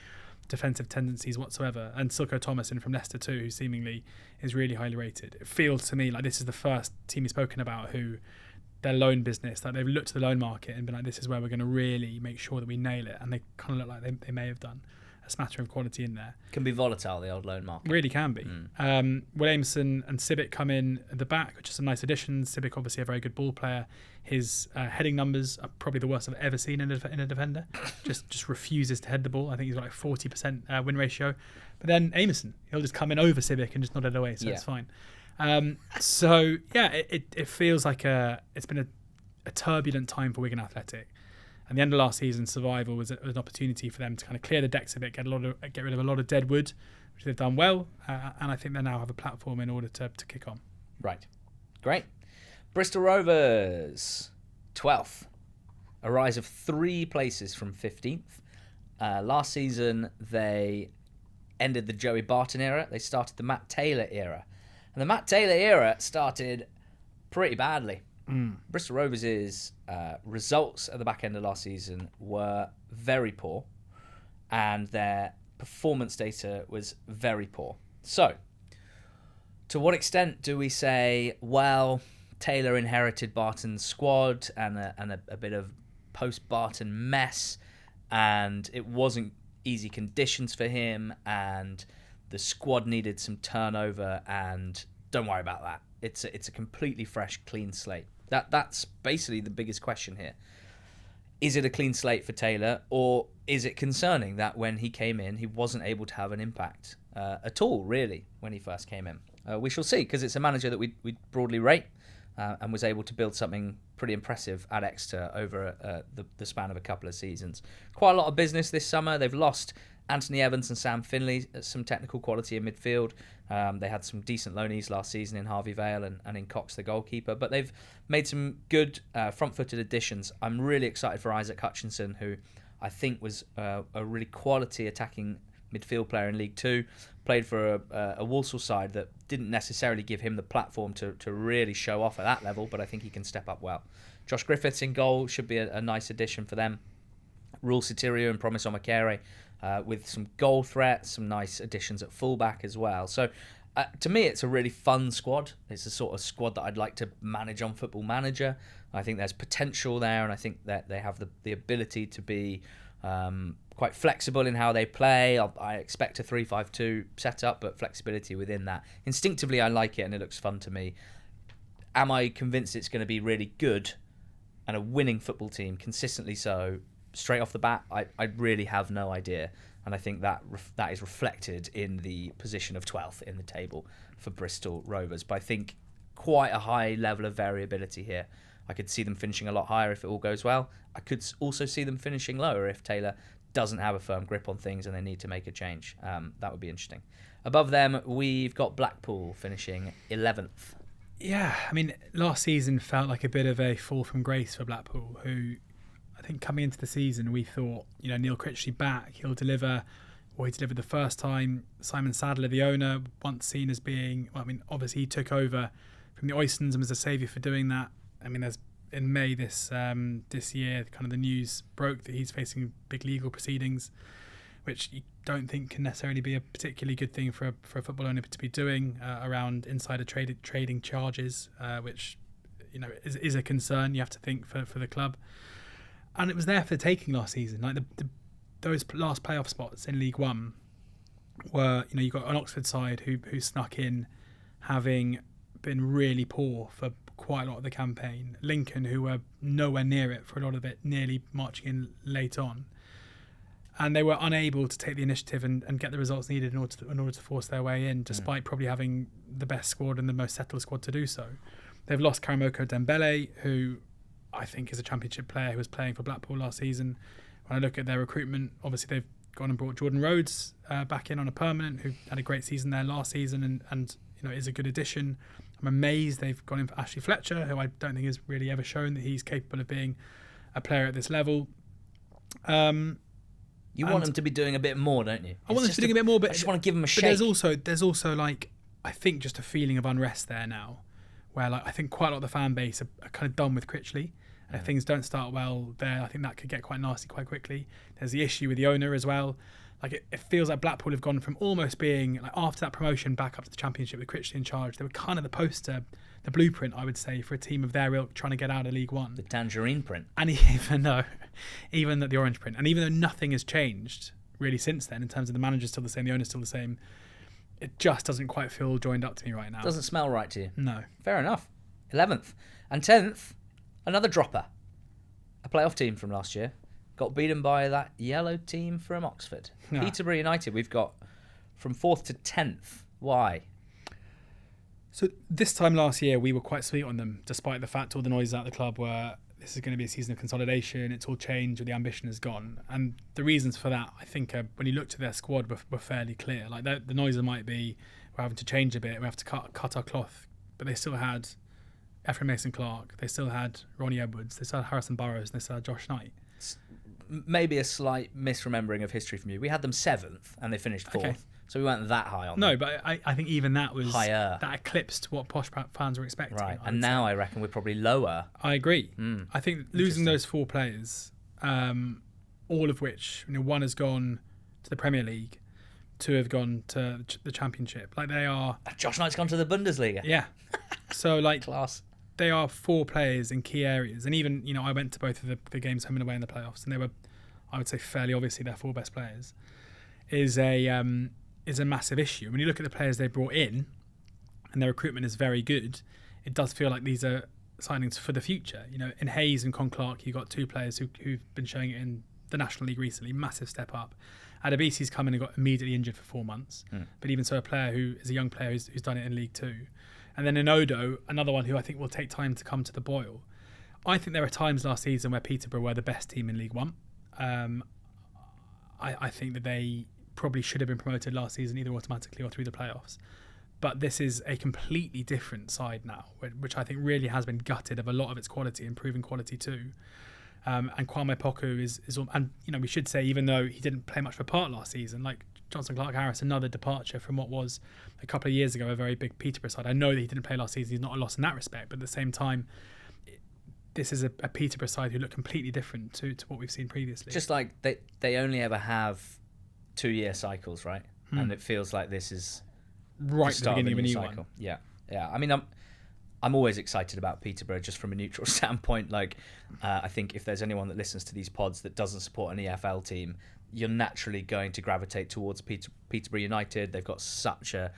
defensive tendencies whatsoever. And Silko Thomason from Leicester too, who seemingly is really highly rated. It feels to me like this is the first team he's spoken about who their loan business, like they've looked to the loan market and been like, this is where we're going to really make sure that we nail it, and they kind of look like they may have done. A smattering of quality in there. Can be volatile, the old loan market. Really can be. Williamson and Sibic come in at the back, which is some nice additions. Sibic obviously a very good ball player. His heading numbers are probably the worst I've ever seen in a defender. just refuses to head the ball. I think he's got like 40% win ratio. But then Amerson, he'll just come in over Sibic and just nod it away, so it's fine. So yeah, it feels like it's been a turbulent time for Wigan Athletic. And the end of last season, survival was an opportunity for them to kind of clear the decks a bit, get rid of a lot of dead wood, which they've done well, and I think they now have a platform in order to kick on. Right, great. Bristol Rovers, 12th, a rise of 3 places from 15th. Last season they ended the Joey Barton era. They started the Matt Taylor era, and the Matt Taylor era started pretty badly. Bristol Rovers' results at the back end of last season were very poor, and their performance data was very poor. So, to what extent do we say, well, Taylor inherited Barton's squad and a bit of post-Barton mess, and it wasn't easy conditions for him, and the squad needed some turnover, and don't worry about that. It's a completely fresh, clean slate. That's basically the biggest question here. Is it a clean slate for Taylor, or is it concerning that when he came in, he wasn't able to have an impact at all, really, when he first came in? We shall see, because it's a manager that we broadly rate and was able to build something pretty impressive at Exeter over the span of a couple of seasons. Quite a lot of business this summer. They've lost Anthony Evans and Sam Finley, some technical quality in midfield. They had some decent loanees last season in Harvey Vale and in Cox, the goalkeeper. But they've made some good front-footed additions. I'm really excited for Isaac Hutchinson, who I think was a really quality attacking midfield player in League Two. Played for a Walsall side that didn't necessarily give him the platform to really show off at that level, but I think he can step up well. Josh Griffiths in goal should be a nice addition for them. Rule Sitirio and Promise Omakere with some goal threats, some nice additions at fullback as well. So to me, it's a really fun squad. It's the sort of squad that I'd like to manage on Football Manager. I think there's potential there, and I think that they have the ability to be quite flexible in how they play. I expect a 3-5-2 setup, but flexibility within that. Instinctively, I like it, and it looks fun to me. Am I convinced it's going to be really good and a winning football team, consistently so, straight off the bat? I really have no idea, and I think that is reflected in the position of 12th in the table for Bristol Rovers. But I think quite a high level of variability here. I could see them finishing a lot higher if it all goes well. I could also see them finishing lower if Taylor doesn't have a firm grip on things and they need to make a change. That would be interesting. Above them, we've got Blackpool finishing 11th. Yeah, I mean, last season felt like a bit of a fall from grace for Blackpool, who I think coming into the season we thought, Neil Critchley back, he'll deliver. Well, he delivered the first time. Simon Sadler, the owner, once seen as being, obviously he took over from the Oystons and was a saviour for doing that. I mean, there's in May this year, kind of the news broke that he's facing big legal proceedings, which you don't think can necessarily be a particularly good thing for a football owner to be doing around insider trading charges, which is a concern you have to think for the club. And it was there for the taking last season. Like those last playoff spots in League One were, you got an Oxford side who snuck in, having been really poor for quite a lot of the campaign. Lincoln, who were nowhere near it for a lot of it, nearly marching in late on. And they were unable to take the initiative and get the results needed in order to force their way in, despite probably having the best squad and the most settled squad to do so. They've lost Karamoko Dembele, who I think is a championship player who was playing for Blackpool last season. When I look at their recruitment, obviously they've gone and brought Jordan Rhodes back in on a permanent, who had a great season there last season and is a good addition. I'm amazed they've gone in for Ashley Fletcher, who I don't think has really ever shown that he's capable of being a player at this level. You want them to be doing a bit more, don't you? I want them to be doing a bit more, but I just want to give them a shake. But there's also like, I think just a feeling of unrest there now, where like I think quite a lot of the fan base are kind of done with Critchley. And if things don't start well there, I think that could get quite nasty quite quickly. There's the issue with the owner as well. Like it feels like Blackpool have gone from almost being like after that promotion back up to the Championship with Critchley in charge. They were kind of the poster, the blueprint, I would say, for a team of their ilk trying to get out of League One. The tangerine print. And even the orange print. And even though nothing has changed really since then in terms of the manager's still the same, the owner's still the same, it just doesn't quite feel joined up to me right now. Doesn't smell right to you. No. Fair enough. 11th. And 10th, another dropper. A playoff team from last year. Got beaten by that yellow team from Oxford. Yeah. Peterborough United, we've got from 4th to 10th. Why? So this time last year, we were quite sweet on them, despite the fact all the noises out of the club were, this is going to be a season of consolidation, it's all changed, or the ambition is gone. And the reasons for that, I think, when you looked at their squad, were fairly clear. Like the noises might be, we're having to change a bit, we have to cut our cloth, but they still had Ephraim Mason-Clark, they still had Ronnie Edwards, they still had Harrison Burrows, and they still had Josh Knight. Maybe a slight misremembering of history from you. We had them 7th and they finished 4th. Okay. So we weren't that high on them. No, but I think even that was higher. That eclipsed what posh fans were expecting. Right, and now I reckon we're probably lower. I agree. I think losing those 4 players, all of which, one has gone to the Premier League, 2 have gone to the Championship. Like they are. Josh Knight's gone to the Bundesliga. Yeah. So like class. They are 4 players in key areas, and even I went to both of the games home and away in the playoffs, and they were, I would say, fairly obviously their 4 best players. Is a massive issue. When you look at the players they brought in, and their recruitment is very good, it does feel like these are signings for the future. In Hayes and Con Clark, you got 2 players who've been showing it in the National League recently, massive step up. Adebisi's come in and got immediately injured for 4 months, but even so, a player who is a young player who's done it in League 2. And then Inodo, another one who I think will take time to come to the boil. I think there were times last season where Peterborough were the best team in League One. I think that they probably should have been promoted last season, either automatically or through the playoffs. But this is a completely different side now, which I think really has been gutted of a lot of its quality, improving quality too. And Kwame Poku is and we should say, even though he didn't play much of a part last season, like Johnson Clark-Harris, another departure from what was a couple of years ago a very big Peterborough side. I know that he didn't play last season, he's not a loss in that respect, but at the same time, this is a Peterborough side who look completely different to what we've seen previously. Just like they only ever have 2-year cycles, right? And it feels like this is right at the beginning of a new cycle. One. Yeah. I mean, I'm always excited about Peterborough just from a neutral standpoint. Like, I think if there's anyone that listens to these pods that doesn't support an EFL team, you're naturally going to gravitate towards Peterborough United. They've got such a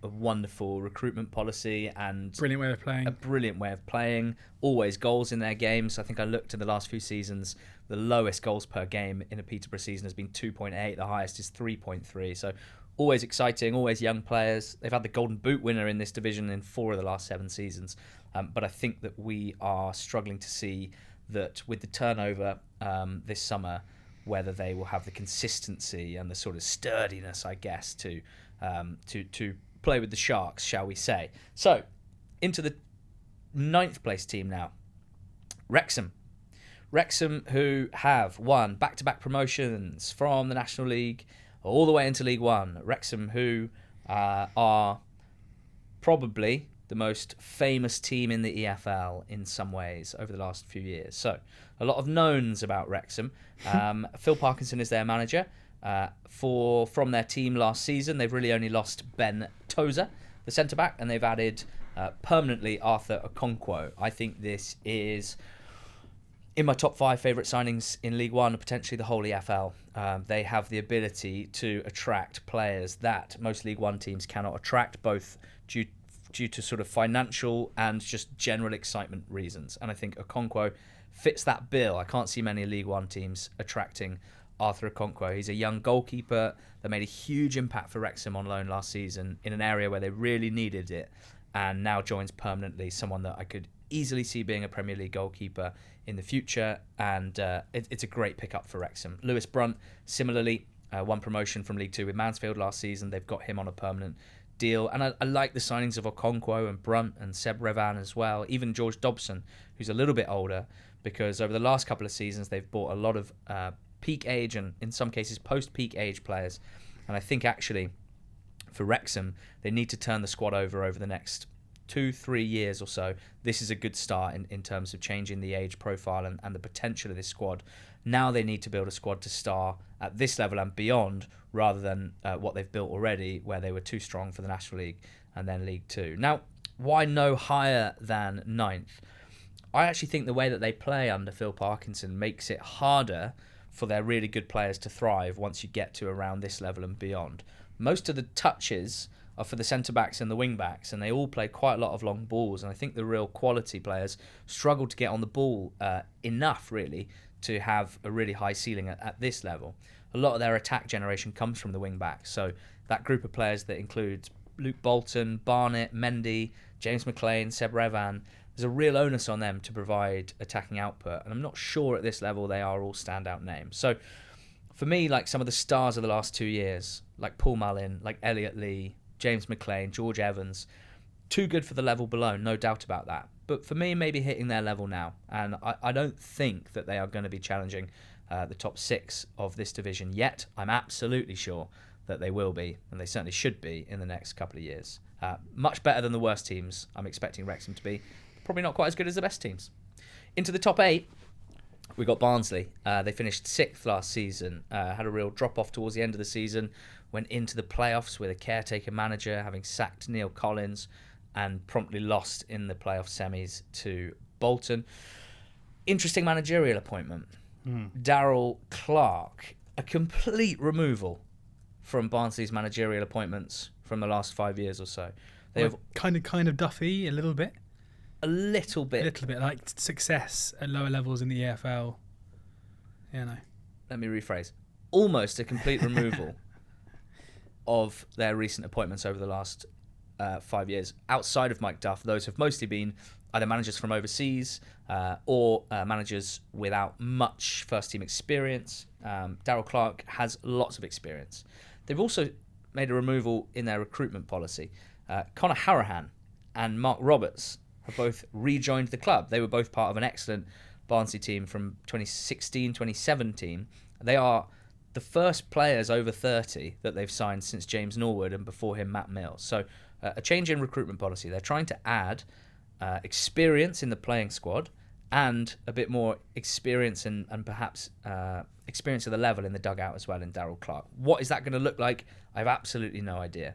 wonderful recruitment policy and brilliant way of playing. A brilliant way of playing. Always goals in their games. I think I looked in the last few seasons. The lowest goals per game in a Peterborough season has been 2.8. The highest is 3.3. So always exciting, always young players. They've had the Golden Boot winner in this division in 4 of the last 7 seasons. But I think that we are struggling to see that with the turnover this summer, whether they will have the consistency and the sort of sturdiness, I guess, to to play with the Sharks, shall we say. So, into the 9th place team now. Wrexham. Wrexham, who have won back-to-back promotions from the National League all the way into League One. Wrexham, who are probably the most famous team in the EFL in some ways over the last few years. So, a lot of knowns about Wrexham. Phil Parkinson is their manager. From their team last season, they've really only lost Ben Tozer, the centre-back, and they've added permanently Arthur Okonkwo. I think this is in my top 5 favourite signings in League One, potentially the whole EFL. They have the ability to attract players that most League One teams cannot attract, both due to sort of financial and just general excitement reasons. And I think Okonkwo fits that bill. I can't see many League One teams attracting Arthur Okonkwo. He's a young goalkeeper that made a huge impact for Wrexham on loan last season in an area where they really needed it, and now joins permanently someone that I could easily see being a Premier League goalkeeper in the future, and it's a great pickup for Wrexham. Lewis Brunt, similarly, won promotion from League Two with Mansfield last season. They've got him on a permanent deal, and I like the signings of Okonkwo and Brunt and Seb Revan as well, even George Dobson, who's a little bit older, because over the last couple of seasons they've bought a lot of peak age and in some cases post-peak age players, and I think actually for Wrexham they need to turn the squad over the next 2-3 years or so. This is a good start in terms of changing the age profile and the potential of this squad. Now they need to build a squad to star at this level and beyond, rather than what they've built already, where they were too strong for the National League and then League Two. Now, why no higher than 9th? I actually think the way that they play under Phil Parkinson makes it harder for their really good players to thrive once you get to around this level and beyond. Most of the touches are for the centre-backs and the wing-backs, and they all play quite a lot of long balls, and I think the real quality players struggle to get on the ball enough, really, to have a really high ceiling at this level. A lot of their attack generation comes from the wing-backs, so that group of players that includes Luke Bolton, Barnett, Mendy, James McLean, Seb Revan, there's a real onus on them to provide attacking output, and I'm not sure at this level they are all standout names. So for me, like some of the stars of the last 2 years, like Paul Mullin, like Elliot Lee, James McLean, George Evans, too good for the level below, no doubt about that. But for me, maybe hitting their level now, and I don't think that they are going to be challenging the top 6 of this division yet. I'm absolutely sure that they will be, and they certainly should be in the next couple of years. Much better than the worst teams I'm expecting Wrexham to be. Probably not quite as good as the best teams. Into the top 8, we got Barnsley. They finished 6th last season, had a real drop-off towards the end of the season, went into the playoffs with a caretaker manager, having sacked Neil Collins, and promptly lost in the playoff semis to Bolton. Interesting managerial appointment. Darrell Clarke, a complete removal from Barnsley's managerial appointments from the last 5 years or so. They have kind of Duffy, a little bit. A little bit Like success at lower levels in the EFL. Yeah, no. Let me rephrase. Almost a complete removal of their recent appointments over the last 5 years. Outside of Mike Duff, those have mostly been either managers from overseas or managers without much first-team experience. Darrell Clarke has lots of experience. They've also made a removal in their recruitment policy. Conor Harahan and Mark Roberts have both rejoined the club. They were both part of an excellent Barnsley team from 2016, 2017. They are the first players over 30 that they've signed since James Norwood and before him Matt Mills. So a change in recruitment policy. They're trying to add experience in the playing squad and a bit more experience and perhaps experience of the level in the dugout as well in Darrell Clarke. What is that going to look like? I have absolutely no idea.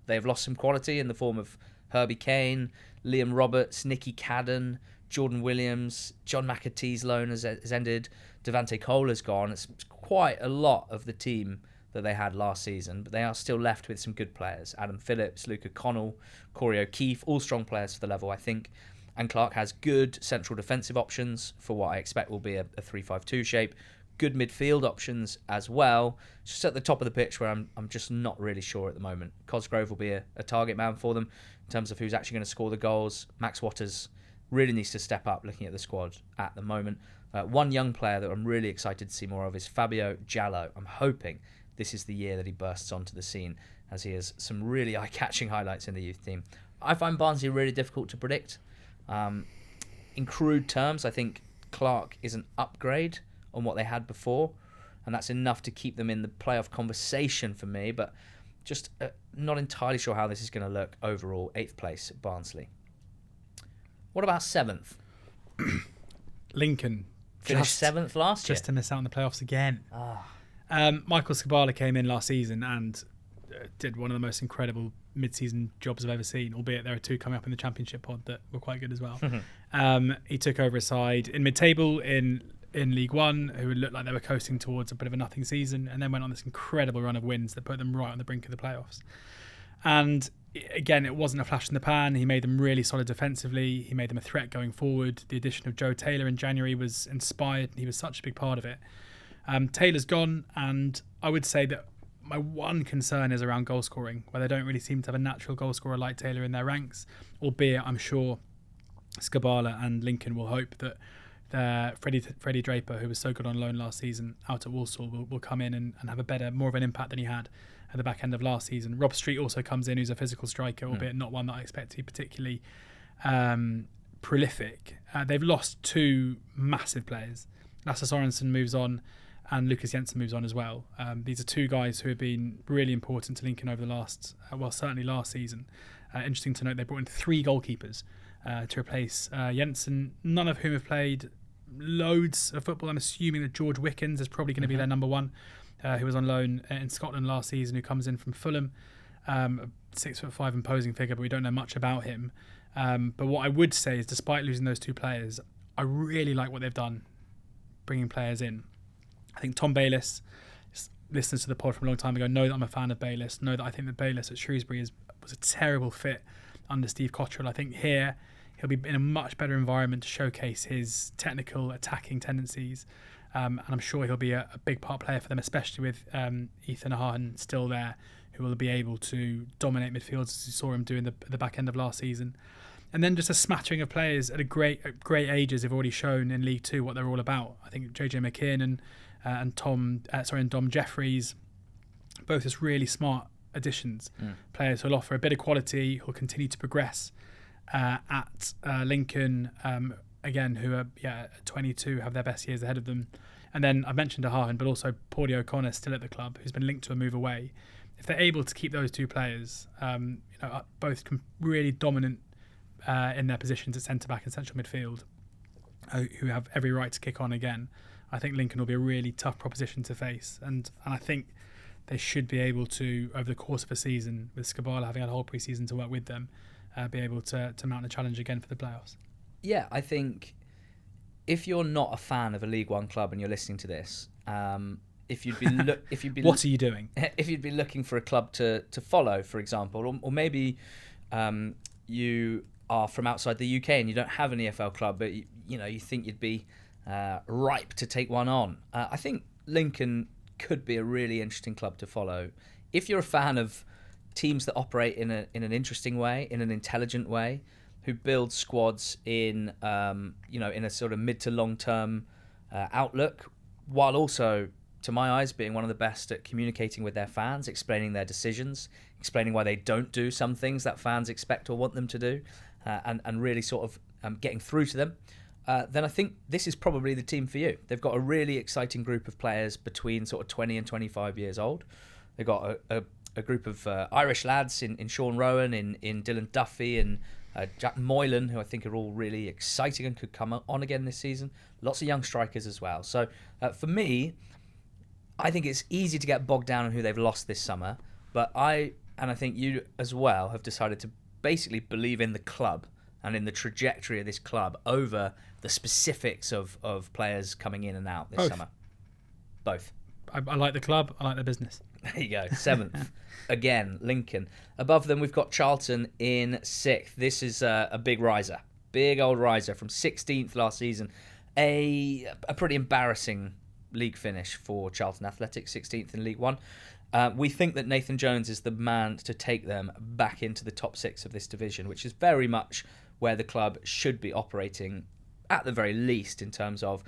They've lost some quality in the form of Herbie Kane, Liam Roberts, Nicky Cadden, Jordan Williams, John McAtee's loan has ended, Devante Cole has gone. It's quite a lot of the team that they had last season, but they are still left with some good players. Adam Phillips, Luke O'Connell, Corey O'Keefe, all strong players for the level, I think. And Clark has good central defensive options for what I expect will be a 3-5-2 shape. Good midfield options as well. Just at the top of the pitch where I'm just not really sure at the moment. Cosgrove will be a target man for them in terms of who's actually going to score the goals. Max Watters really needs to step up looking at the squad at the moment. One young player that I'm really excited to see more of is Fabio Giallo. I'm hoping this is the year that he bursts onto the scene as he has some really eye-catching highlights in the youth team. I find Barnsley really difficult to predict. In crude terms, I think Clark is an upgrade on what they had before, and that's enough to keep them in the playoff conversation for me, but just not entirely sure how this is going to look overall. 8th place at Barnsley. What about 7th? Lincoln. Finished 7th last year. Just to miss out on the playoffs again. Michael Skabala came in last season and did one of the most incredible mid-season jobs I've ever seen, albeit there are 2 coming up in the Championship pod that were quite good as well. He took over a side in mid-table in League One, who looked like they were coasting towards a bit of a nothing season, and then went on this incredible run of wins that put them right on the brink of the playoffs. And again, it wasn't a flash in the pan. He made them really solid defensively. He made them a threat going forward. The addition of Joe Taylor in January was inspired. He was such a big part of it. Taylor's gone, and I would say that my one concern is around goal scoring, where they don't really seem to have a natural goal scorer like Taylor in their ranks, albeit I'm sure Skabala and Lincoln will hope that Freddie Draper, who was so good on loan last season out at Walsall, will come in and have more of an impact than he had at the back end of last season. Rob Street also comes in, who's a physical striker, albeit not one that I expect to be particularly prolific. They've lost 2 massive players. Lasse Sorensen moves on, and Lucas Jensen moves on as well. These are 2 guys who have been really important to Lincoln over the last, certainly last season. Interesting to note, they brought in 3 goalkeepers to replace Jensen, none of whom have played loads of football. I'm assuming that George Wickens is probably going to be their number 1, who was on loan in Scotland last season, who comes in from Fulham. 6'5" imposing figure, but we don't know much about him. But what I would say is, despite losing those 2 players, I really like what they've done, bringing players in. I think Tom Bayliss, listeners to the pod from a long time ago, know that I'm a fan of Bayliss, know that I think that Bayliss at Shrewsbury was a terrible fit under Steve Cottrell. I think here he'll be in a much better environment to showcase his technical attacking tendencies, and I'm sure he'll be a big part player for them, especially with Ethan Ahahan still there, who will be able to dominate midfield as you saw him do in the back end of last season. And then just a smattering of players at great ages have already shown in League Two what they're all about. I think JJ McKeon and Dom Jeffries, both just really smart additions, players who'll offer a bit of quality, who'll continue to progress at Lincoln, again, who are 22, have their best years ahead of them. And then I mentioned Ahahan, but also Paulie O'Connor still at the club, who's been linked to a move away. If they're able to keep those 2 players, both really dominant in their positions at centre-back and central midfield, who have every right to kick on again, I think Lincoln will be a really tough proposition to face. And I think they should be able to, over the course of a season, with Skabala having had a whole pre-season to work with them, be able to mount a challenge again for the playoffs. Yeah, I think if you're not a fan of a League One club and you're listening to this, if you'd be what are you doing? If you'd be looking for a club to follow, for example, or maybe you are from outside the UK and you don't have an EFL club, but you think you'd be ripe to take one on. I think Lincoln could be a really interesting club to follow if you're a fan of teams that operate in an interesting way, in an intelligent way, who build squads in in a sort of mid to long term outlook, while also, to my eyes, being one of the best at communicating with their fans, explaining their decisions, explaining why they don't do some things that fans expect or want them to do, and really sort of getting through to them. Then I think this is probably the team for you. They've got a really exciting group of players between sort of 20 and 25 years old. They've got a group of Irish lads in Sean Rowan, in Dylan Duffy and Jack Moylan, who I think are all really exciting and could come on again this season. Lots of young strikers as well. So for me, I think it's easy to get bogged down on who they've lost this summer. But I think you as well have decided to basically believe in the club and in the trajectory of this club over the specifics of players coming in and out this summer. Both. I like the club. I like the business. There you go. 7th. Again, Lincoln. Above them, we've got Charlton in 6th. This is a big riser. Big old riser from 16th last season. A pretty embarrassing league finish for Charlton Athletic, 16th in League One. We think that Nathan Jones is the man to take them back into the top 6 of this division, which is very much where the club should be operating, at the very least, in terms of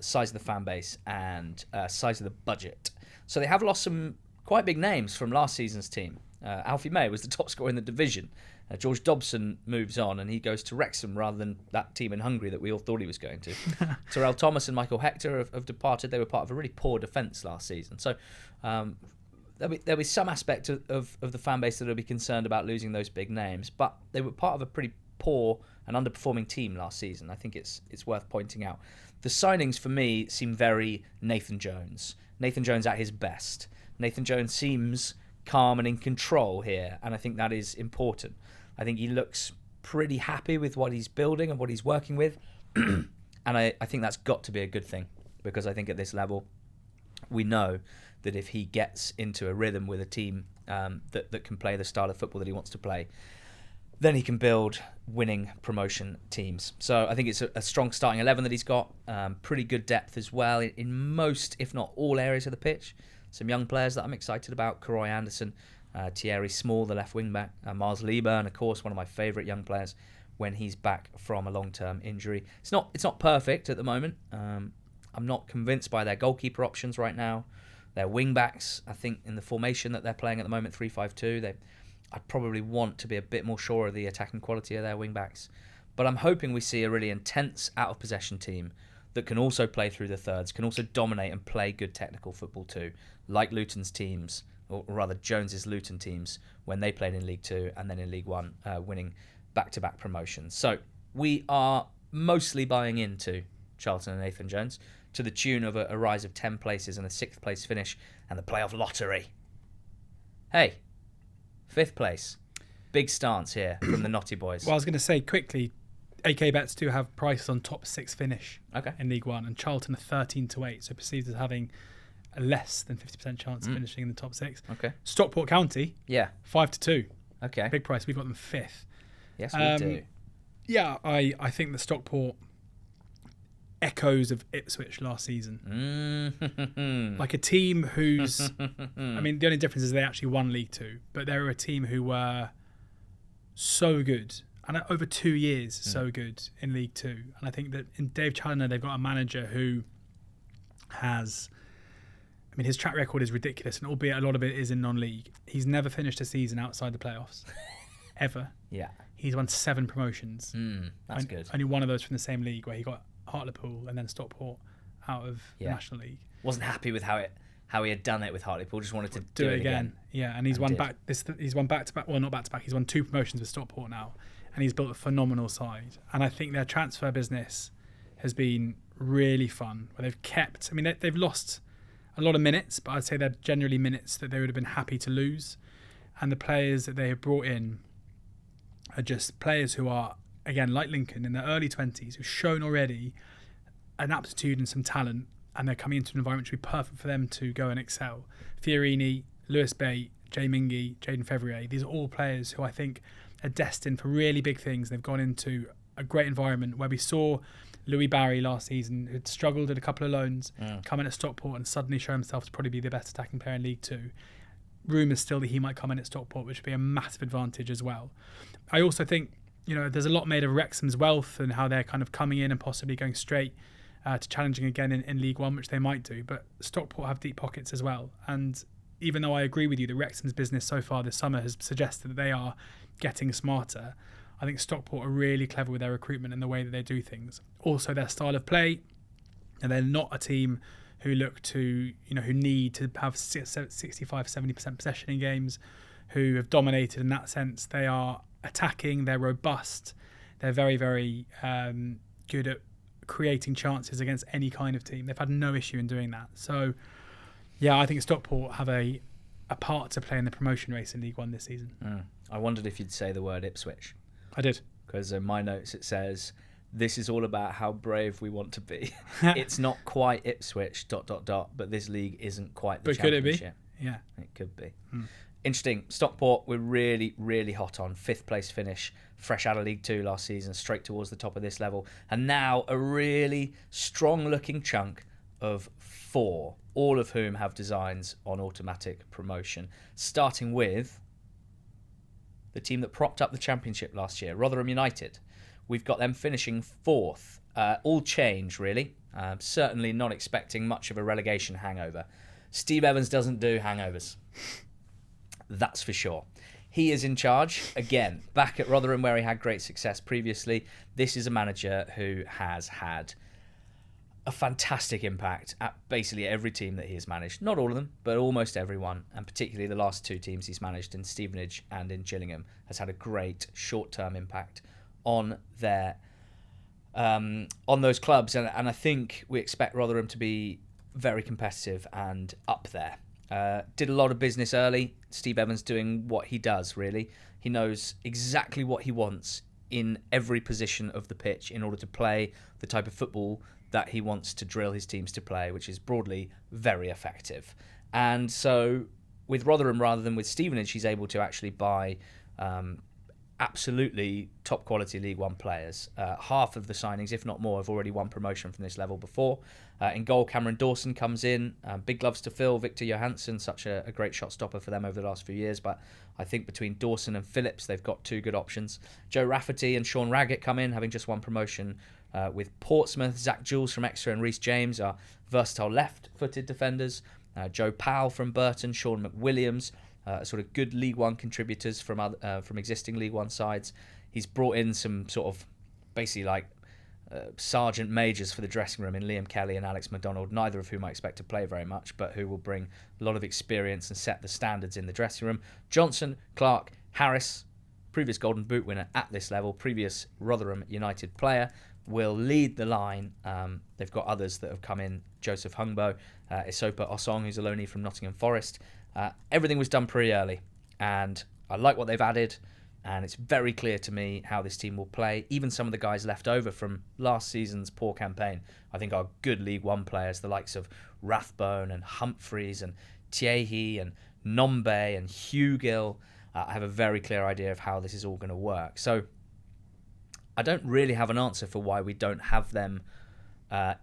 size of the fan base and size of the budget. So they have lost some quite big names from last season's team. Alfie May was the top scorer in the division. George Dobson moves on and he goes to Wrexham rather than that team in Hungary that we all thought he was going to. Terrell Thomas and Michael Hector have departed. They were part of a really poor defence last season. So there'll be some aspect of the fan base that will be concerned about losing those big names, but they were part of a pretty poor and underperforming team last season. I think it's worth pointing out. The signings for me seem very Nathan Jones. Nathan Jones at his best. Nathan Jones seems calm and in control here, and I think that is important. I think he looks pretty happy with what he's building and what he's working with, and I think that's got to be a good thing, because I think at this level we know that if he gets into a rhythm with a team that can play the style of football that he wants to play, then he can build winning promotion teams. So I think it's a strong starting 11 that he's got, pretty good depth as well in most, if not all, areas of the pitch. Some young players that I'm excited about: Karoy Anderson, Thierry Small, the left wing back, Miles Lieber, and of course one of my favourite young players when he's back from a long-term injury. It's not perfect at the moment. I'm not convinced by their goalkeeper options right now. Their wing backs, I think, in the formation that they're playing at the moment, 3-5-2, I'd probably want to be a bit more sure of the attacking quality of their wing backs. But I'm hoping we see a really intense out of possession team that can also play through the thirds, can also dominate and play good technical football too, like Luton's teams, or rather Jones's Luton teams, when they played in League Two and then in League One, winning back-to-back promotions. So we are mostly buying into Charlton and Nathan Jones to the tune of a rise of 10 places and a 6th place finish and the playoff lottery. Hey, 5th place. Big stance here from the Notty boys. Well, I was going to say quickly, AK Bets do have prices on top 6 finish in League One, and Charlton are 13-8, so perceived as having a less than 50% chance of finishing in the top 6. Okay. Stockport County, 5-2. Okay. Big price. We've got them 5th. Yes, we do. Yeah, I think the Stockport echoes of Ipswich last season. Like a team who's... I mean, the only difference is they actually won League Two, but they were a team who were so good, and over 2 years, so good in League Two. And I think that in Dave Challoner, they've got a manager who has... I mean, his track record is ridiculous, and albeit a lot of it is in non-league, he's never finished a season outside the playoffs. Ever. Yeah. He's won 7 promotions. That's good. Only one of those from the same league, where he got Hartlepool and then Stockport out of the National League. Wasn't happy with how he had done it with Hartlepool. Just wanted to do it again. Yeah, and he's won back. He's won back to back. Well, not back to back. He's won 2 promotions with Stockport now, and he's built a phenomenal side. And I think their transfer business has been really fun. Where they've kept. I mean, they've lost a lot of minutes, but I'd say they're generally minutes that they would have been happy to lose. And the players that they have brought in are just players who are, again, like Lincoln, in their early 20s, who've shown already an aptitude and some talent, and they're coming into an environment which would be perfect for them to go and excel. Fiorini, Lewis Bate, Jay Mingy, Jaden Fevrier, these are all players who I think are destined for really big things. They've gone into a great environment where we saw Louis Barry last season, who'd struggled at a couple of loans, come in at Stockport and suddenly show himself to probably be the best attacking player in League Two. Rumours still that he might come in at Stockport, which would be a massive advantage as well. I also think, there's a lot made of Wrexham's wealth and how they're kind of coming in and possibly going straight to challenging again in League One, which they might do. But Stockport have deep pockets as well. And even though I agree with you that Wrexham's business so far this summer has suggested that they are getting smarter, I think Stockport are really clever with their recruitment and the way that they do things. Also, their style of play, and they're not a team who look to, who need to have 65-70% possession in games, who have dominated in that sense. They are attacking, they're robust, they're very, very good at creating chances against any kind of team. They've had no issue in doing that. So, yeah, I think Stockport have a part to play in the promotion race in League One this season. I wondered if you'd say the word Ipswich. I did. Because in my notes it says, this is all about how brave we want to be. It's not quite Ipswich, ... but this league isn't quite the championship. Could it be? Yeah. It could be. Interesting. Stockport, we're really, really hot on. 5th place finish, fresh out of League Two last season, straight towards the top of this level. And now a really strong-looking chunk of 4, all of whom have designs on automatic promotion, starting with the team that propped up the championship last year, Rotherham United. We've got them finishing 4th. All change, really. Certainly not expecting much of a relegation hangover. Steve Evans doesn't do hangovers. That's for sure. He is in charge, again, back at Rotherham where he had great success previously. This is a manager who has had a fantastic impact at basically every team that he has managed. Not all of them, but almost everyone, and particularly the last two teams he's managed in Stevenage and in Gillingham has had a great short-term impact on their on those clubs. And I think we expect Rotherham to be very competitive and up there. Did a lot of business early. Steve Evans doing what he does, really. He knows exactly what he wants in every position of the pitch in order to play the type of football that he wants to drill his teams to play, which is broadly very effective. And so with Rotherham rather than with Stevenage, he's able to actually buy absolutely top quality League One players. Half of the signings, if not more, have already won promotion from this level before. In goal, Cameron Dawson comes in. Big gloves to fill. Victor Johansson, such a great shot stopper for them over the last few years. But I think between Dawson and Phillips, they've got two good options. Joe Rafferty and Sean Raggett come in, having just won promotion with Portsmouth. Zach Jules from Exeter and Reece James are versatile left-footed defenders. Joe Powell from Burton, Sean McWilliams, sort of good League One contributors from existing League One sides. He's brought in some sort of basically like sergeant majors for the dressing room in Liam Kelly and Alex McDonald, neither of whom I expect to play very much, but who will bring a lot of experience and set the standards in the dressing room. Johnson, Clark, Harris, previous Golden Boot winner at this level, previous Rotherham United player, will lead the line. They've got others that have come in, Joseph Hungbo, Isopa Osong, who's a loanee from Nottingham Forest. Everything was done pretty early, and I like what they've added, and it's very clear to me how this team will play. Even some of the guys left over from last season's poor campaign, I think are good League One players, the likes of Rathbone and Humphreys and Tiehi and Nombe and Hugill. I have a very clear idea of how this is all going to work. So I don't really have an answer for why we don't have them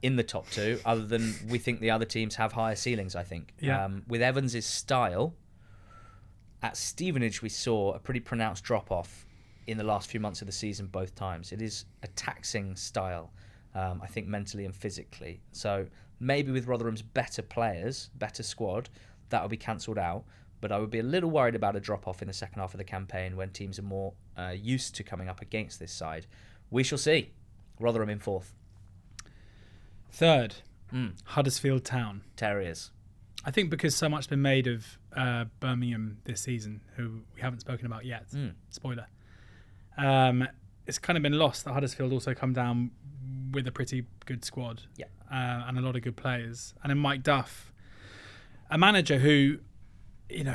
in the top two, other than we think the other teams have higher ceilings, I think. Yeah. With Evans' style, at Stevenage we saw a pretty pronounced drop-off in the last few months of the season both times. It is a taxing style, I think mentally and physically. So maybe with Rotherham's better players, better squad, that will be cancelled out. But I would be a little worried about a drop-off in the second half of the campaign when teams are more used to coming up against this side. We shall see. Rotherham in fourth. Third, Huddersfield Town. Terriers. I think because so much has been made of Birmingham this season, who we haven't spoken about yet. Spoiler. It's kind of been lost that Huddersfield also come down with a pretty good squad. Yeah. And a lot of good players. And then Mike Duff, a manager who,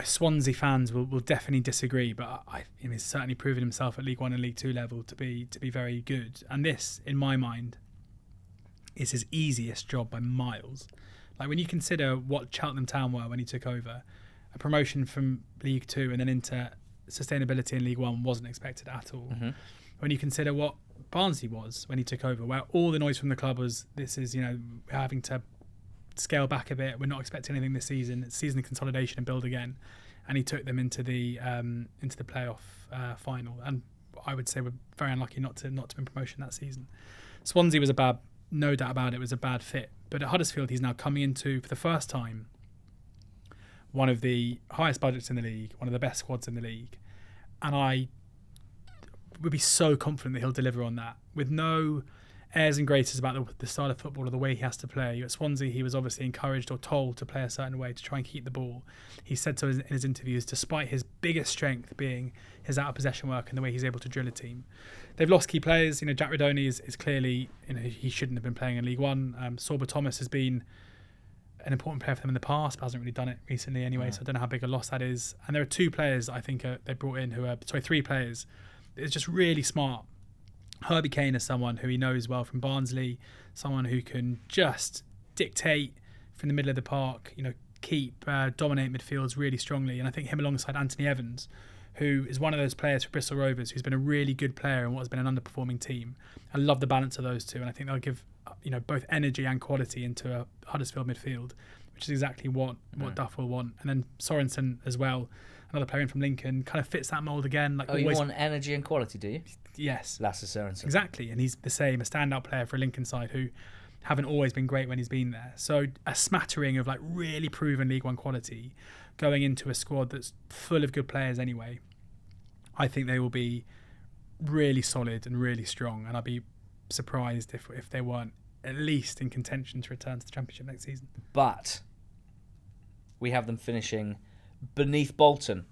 Swansea fans will definitely disagree, but he's certainly proven himself at League One and League Two level to be very good. And this, in my mind, is his easiest job by miles. Like when you consider what Charlton Town were when he took over, a promotion from League Two and then into sustainability in League One wasn't expected at all. Mm-hmm. When you consider what Barnsley was when he took over, where all the noise from the club was, this is, having to scale back a bit. We're not expecting anything this season. It's season consolidation and build again. And he took them into the playoff final. And I would say we're very unlucky not to win promotion that season. Swansea was no doubt about it, was a bad fit. But at Huddersfield, he's now coming into, for the first time, one of the highest budgets in the league, one of the best squads in the league. And I would be so confident that he'll deliver on that with no airs and graces about the style of football or the way he has to play. At Swansea, he was obviously encouraged or told to play a certain way to try and keep the ball. He said so in his interviews, despite his biggest strength being his out-of-possession work and the way he's able to drill a team. They've lost key players. Jack Radoni is clearly, he shouldn't have been playing in League One. Sorba Thomas has been an important player for them in the past, but hasn't really done it recently anyway, so I don't know how big a loss that is. And there are two players I think they brought in three players. It's just really smart. Herbie Kane is someone who he knows well from Barnsley, someone who can just dictate from the middle of the park, dominate midfields really strongly. And I think him alongside Anthony Evans, who is one of those players for Bristol Rovers who's been a really good player in what has been an underperforming team. I love the balance of those two, and I think they'll give both energy and quality into a Huddersfield midfield, which is exactly what Duff will want. And then Sorensen as well, another player in from Lincoln, kind of fits that mould again. You want energy and quality, do you? Yes. Lasse Sorensen. Exactly, and he's the same, a standout player for a Lincoln side who haven't always been great when he's been there. So a smattering of like really proven League One quality going into a squad that's full of good players anyway. I think they will be really solid and really strong, and I'd be surprised if they weren't at least in contention to return to the Championship next season. But we have them finishing beneath Bolton,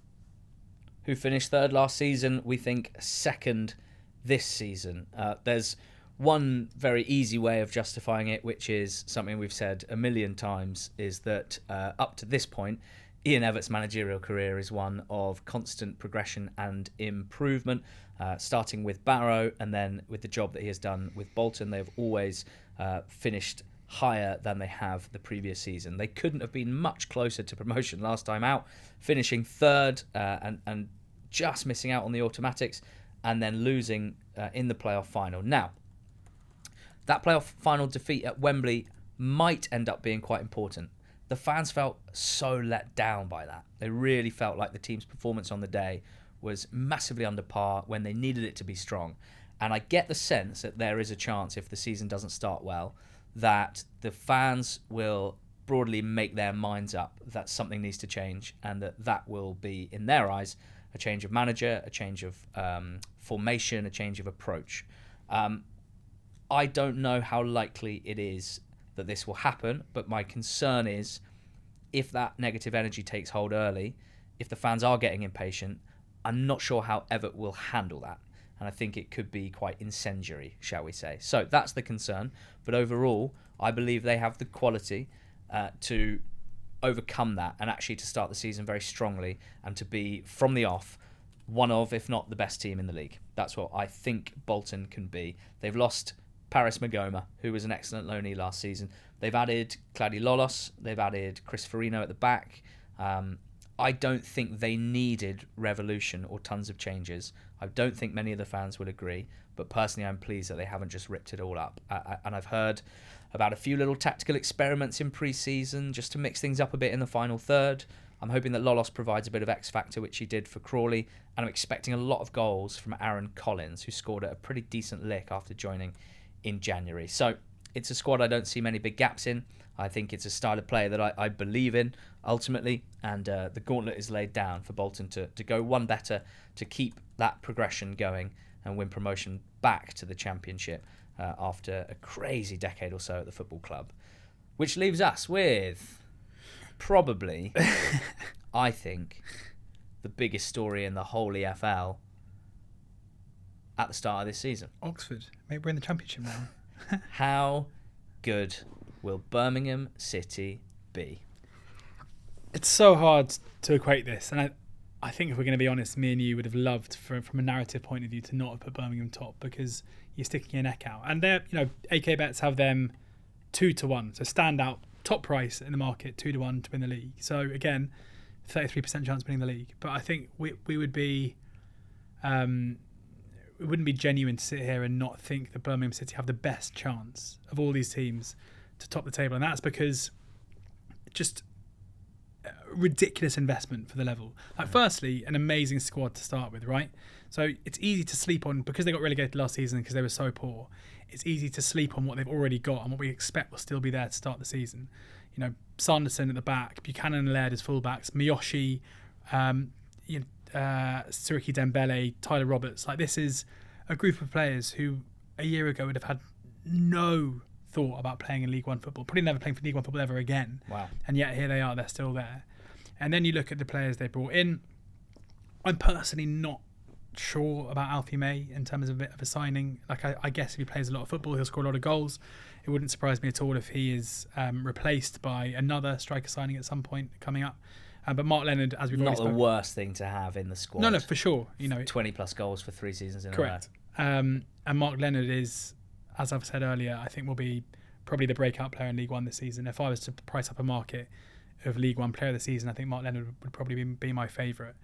who finished third last season. We think second this season. There's one very easy way of justifying it, which is something we've said a million times, is that up to this point, Ian Everett's managerial career is one of constant progression and improvement, starting with Barrow and then with the job that he has done with Bolton. They've always finished higher than they have the previous season. They couldn't have been much closer to promotion last time out, finishing third and just missing out on the automatics and then losing in the playoff final. Now, that playoff final defeat at Wembley might end up being quite important. The fans felt so let down by that. They really felt like the team's performance on the day was massively under par when they needed it to be strong. And I get the sense that there is a chance, if the season doesn't start well, that the fans will broadly make their minds up that something needs to change, and that will be, in their eyes, a change of manager, a change of formation, a change of approach. I don't know how likely it is that this will happen, but my concern is if that negative energy takes hold early, if the fans are getting impatient, I'm not sure how Everett will handle that. And I think it could be quite incendiary, shall we say. So that's the concern. But overall, I believe they have the quality to overcome that and actually to start the season very strongly and to be, from the off, one of, if not the best team in the league. That's what I think Bolton can be. They've lost Paris Magoma, who was an excellent loanee last season. They've added Claudio Lolos. They've added Chris Farino at the back. I don't think they needed revolution or tons of changes. I don't think many of the fans would agree, but personally I'm pleased that they haven't just ripped it all up. And I've heard about a few little tactical experiments in pre-season just to mix things up a bit in the final third. I'm hoping that Lolos provides a bit of X factor, which he did for Crawley, and I'm expecting a lot of goals from Aaron Collins, who scored at a pretty decent lick after joining in January. So it's a squad I don't see many big gaps in. I think it's a style of play that I believe in ultimately, and the gauntlet is laid down for Bolton to go one better, to keep that progression going and win promotion back to the Championship after a crazy decade or so at the football club. Which leaves us with probably, I think, the biggest story in the whole EFL at the start of this season. Oxford. Maybe we're in the Championship now. How good will Birmingham City be? It's so hard to equate this, and I think if we're going to be honest, me and you would have loved, from a narrative point of view, to not have put Birmingham top, because you're sticking your neck out. And they're, AK Bets have them 2-1, so stand out, top price in the market, 2-1 to win the league. So again, 33% chance of winning the league. But I think we would be, it wouldn't be genuine to sit here and not think that Birmingham City have the best chance of all these teams to top the table, and that's because just ridiculous investment for the level. Like, firstly, an amazing squad to start with, right? So it's easy to sleep on, because they got relegated last season because they were so poor. It's easy to sleep on what they've already got and what we expect will still be there to start the season. Sanderson at the back, Buchanan and Laird as fullbacks, Miyoshi, Siriki Dembele, Tyler Roberts. Like, this is a group of players who a year ago would have had no thought about playing in League One football, probably never playing for League One football ever again. Wow. And yet here they are, they're still there. And then you look at the players they brought in. I'm personally not sure about Alfie May in terms of a signing. Like, I guess if he plays a lot of football, he'll score a lot of goals. It wouldn't surprise me at all if he is replaced by another striker signing at some point coming up. But Mark Leonard, as we've already spoken, not the worst thing to have in the squad. No, for sure. 20 plus goals for 3 seasons in correct. a row. And Mark Leonard is, as I've said earlier, I think will be probably the breakout player in League One this season. If I was to price up a market of League One player of the season, I think Mark Leonard would probably be my favourite.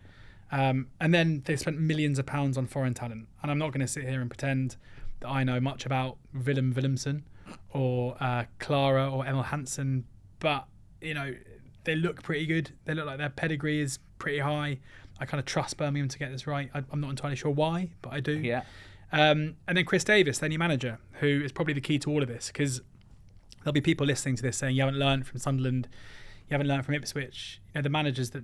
And then they've spent millions of pounds on foreign talent. And I'm not going to sit here and pretend that I know much about Willem Willemsen or Clara or Emil Hansen, but, they look pretty good. They look like their pedigree is pretty high. I kind of trust Birmingham to get this right. I'm not entirely sure why, but I do. Yeah. And then Chris Davis, their new manager, who is probably the key to all of this, because there'll be people listening to this saying, you haven't learned from Sunderland, you haven't learned from Ipswich. You know, the managers that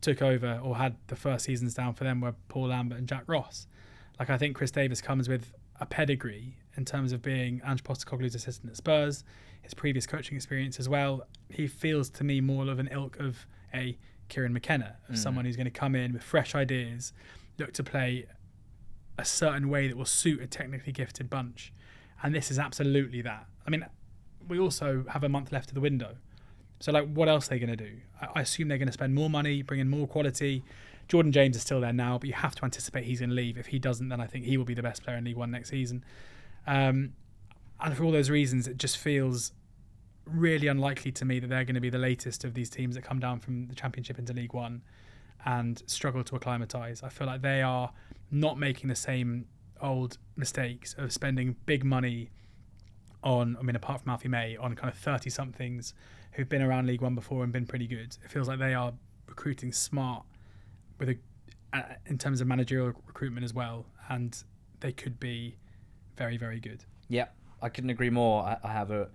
took over or had the first seasons down for them were Paul Lambert and Jack Ross. Like, I think Chris Davis comes with a pedigree in terms of being Ange Postecoglou's assistant at Spurs, his previous coaching experience as well. He feels to me more of an ilk of a Kieran McKenna, of someone who's going to come in with fresh ideas, look to play a certain way that will suit a technically gifted bunch. And this is absolutely that. I mean, we also have a month left of the window. So, like, what else are they going to do? I assume they're going to spend more money, bring in more quality. Jordan James is still there now, but you have to anticipate he's going to leave. If he doesn't, then I think he will be the best player in League One next season. And for all those reasons, it just feels really unlikely to me that they're going to be the latest of these teams that come down from the Championship into League One and struggle to acclimatise. I feel like they are not making the same old mistakes of spending big money on, I mean, apart from Alfie May, on kind of 30-somethings who've been around League One before and been pretty good. It feels like they are recruiting smart with in terms of managerial recruitment as well, and they could be very, very good. Yeah, I couldn't agree more. I have a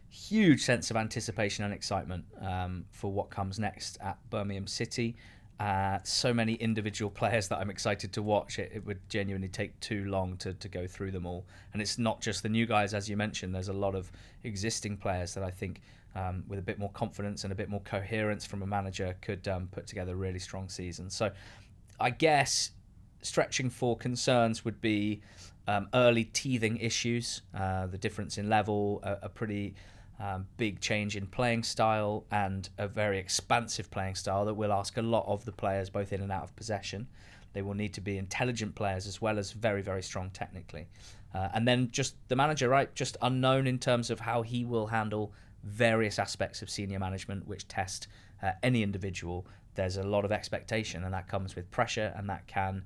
huge sense of anticipation and excitement for what comes next at Birmingham City. So many individual players that I'm excited to watch. It would genuinely take too long to go through them all. And it's not just the new guys, as you mentioned. There's a lot of existing players that I think with a bit more confidence and a bit more coherence from a manager could put together a really strong season. So I guess stretching for concerns would be early teething issues, the difference in level, a pretty big change in playing style, and a very expansive playing style that will ask a lot of the players both in and out of possession. They will need to be intelligent players as well as very, very strong technically. And then just the manager, right? Just unknown in terms of how he will handle various aspects of senior management which test any individual. There's a lot of expectation, and that comes with pressure, and that can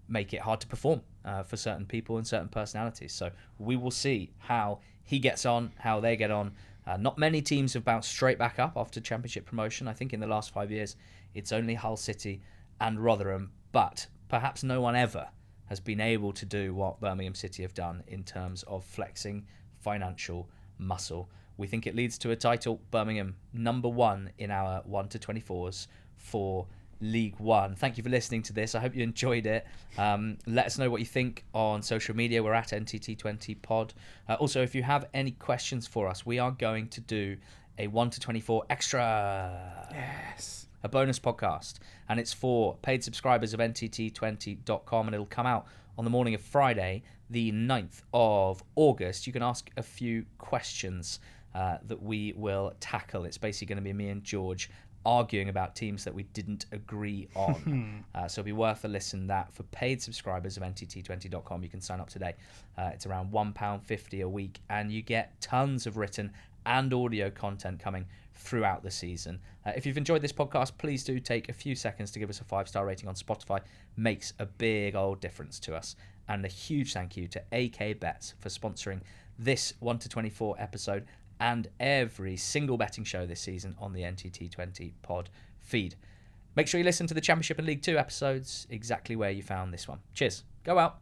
make it hard to perform for certain people and certain personalities. So we will see how he gets on, how they get on. Not many teams have bounced straight back up after Championship promotion. I think in the last 5 years, it's only Hull City and Rotherham, but perhaps no one ever has been able to do what Birmingham City have done in terms of flexing financial muscle. We think it leads to a title. Birmingham, number 1 in our 1 to 24s for League One. Thank you for listening to this. I hope you enjoyed it. Let us know what you think on social media. We're at NTT20 pod. Also, if you have any questions for us, we are going to do a 1 to 24 extra. Yes. A bonus podcast. And it's for paid subscribers of NTT20.com, and it'll come out on the morning of Friday, the 9th of August. You can ask a few questions that we will tackle. It's basically going to be me and George arguing about teams that we didn't agree on. So it'll be worth a listen. That for paid subscribers of NTT20.com, you can sign up today. It's around £1.50 a week, and you get tons of written and audio content coming throughout the season. If you've enjoyed this podcast, please do take a few seconds to give us a 5-star rating on Spotify. Makes a big old difference to us. And a huge thank you to AK Bets for sponsoring this 1 to 24 episode and every single betting show this season on the NTT20 pod feed. Make sure you listen to the Championship and League 2 episodes exactly where you found this one. Cheers. Go out.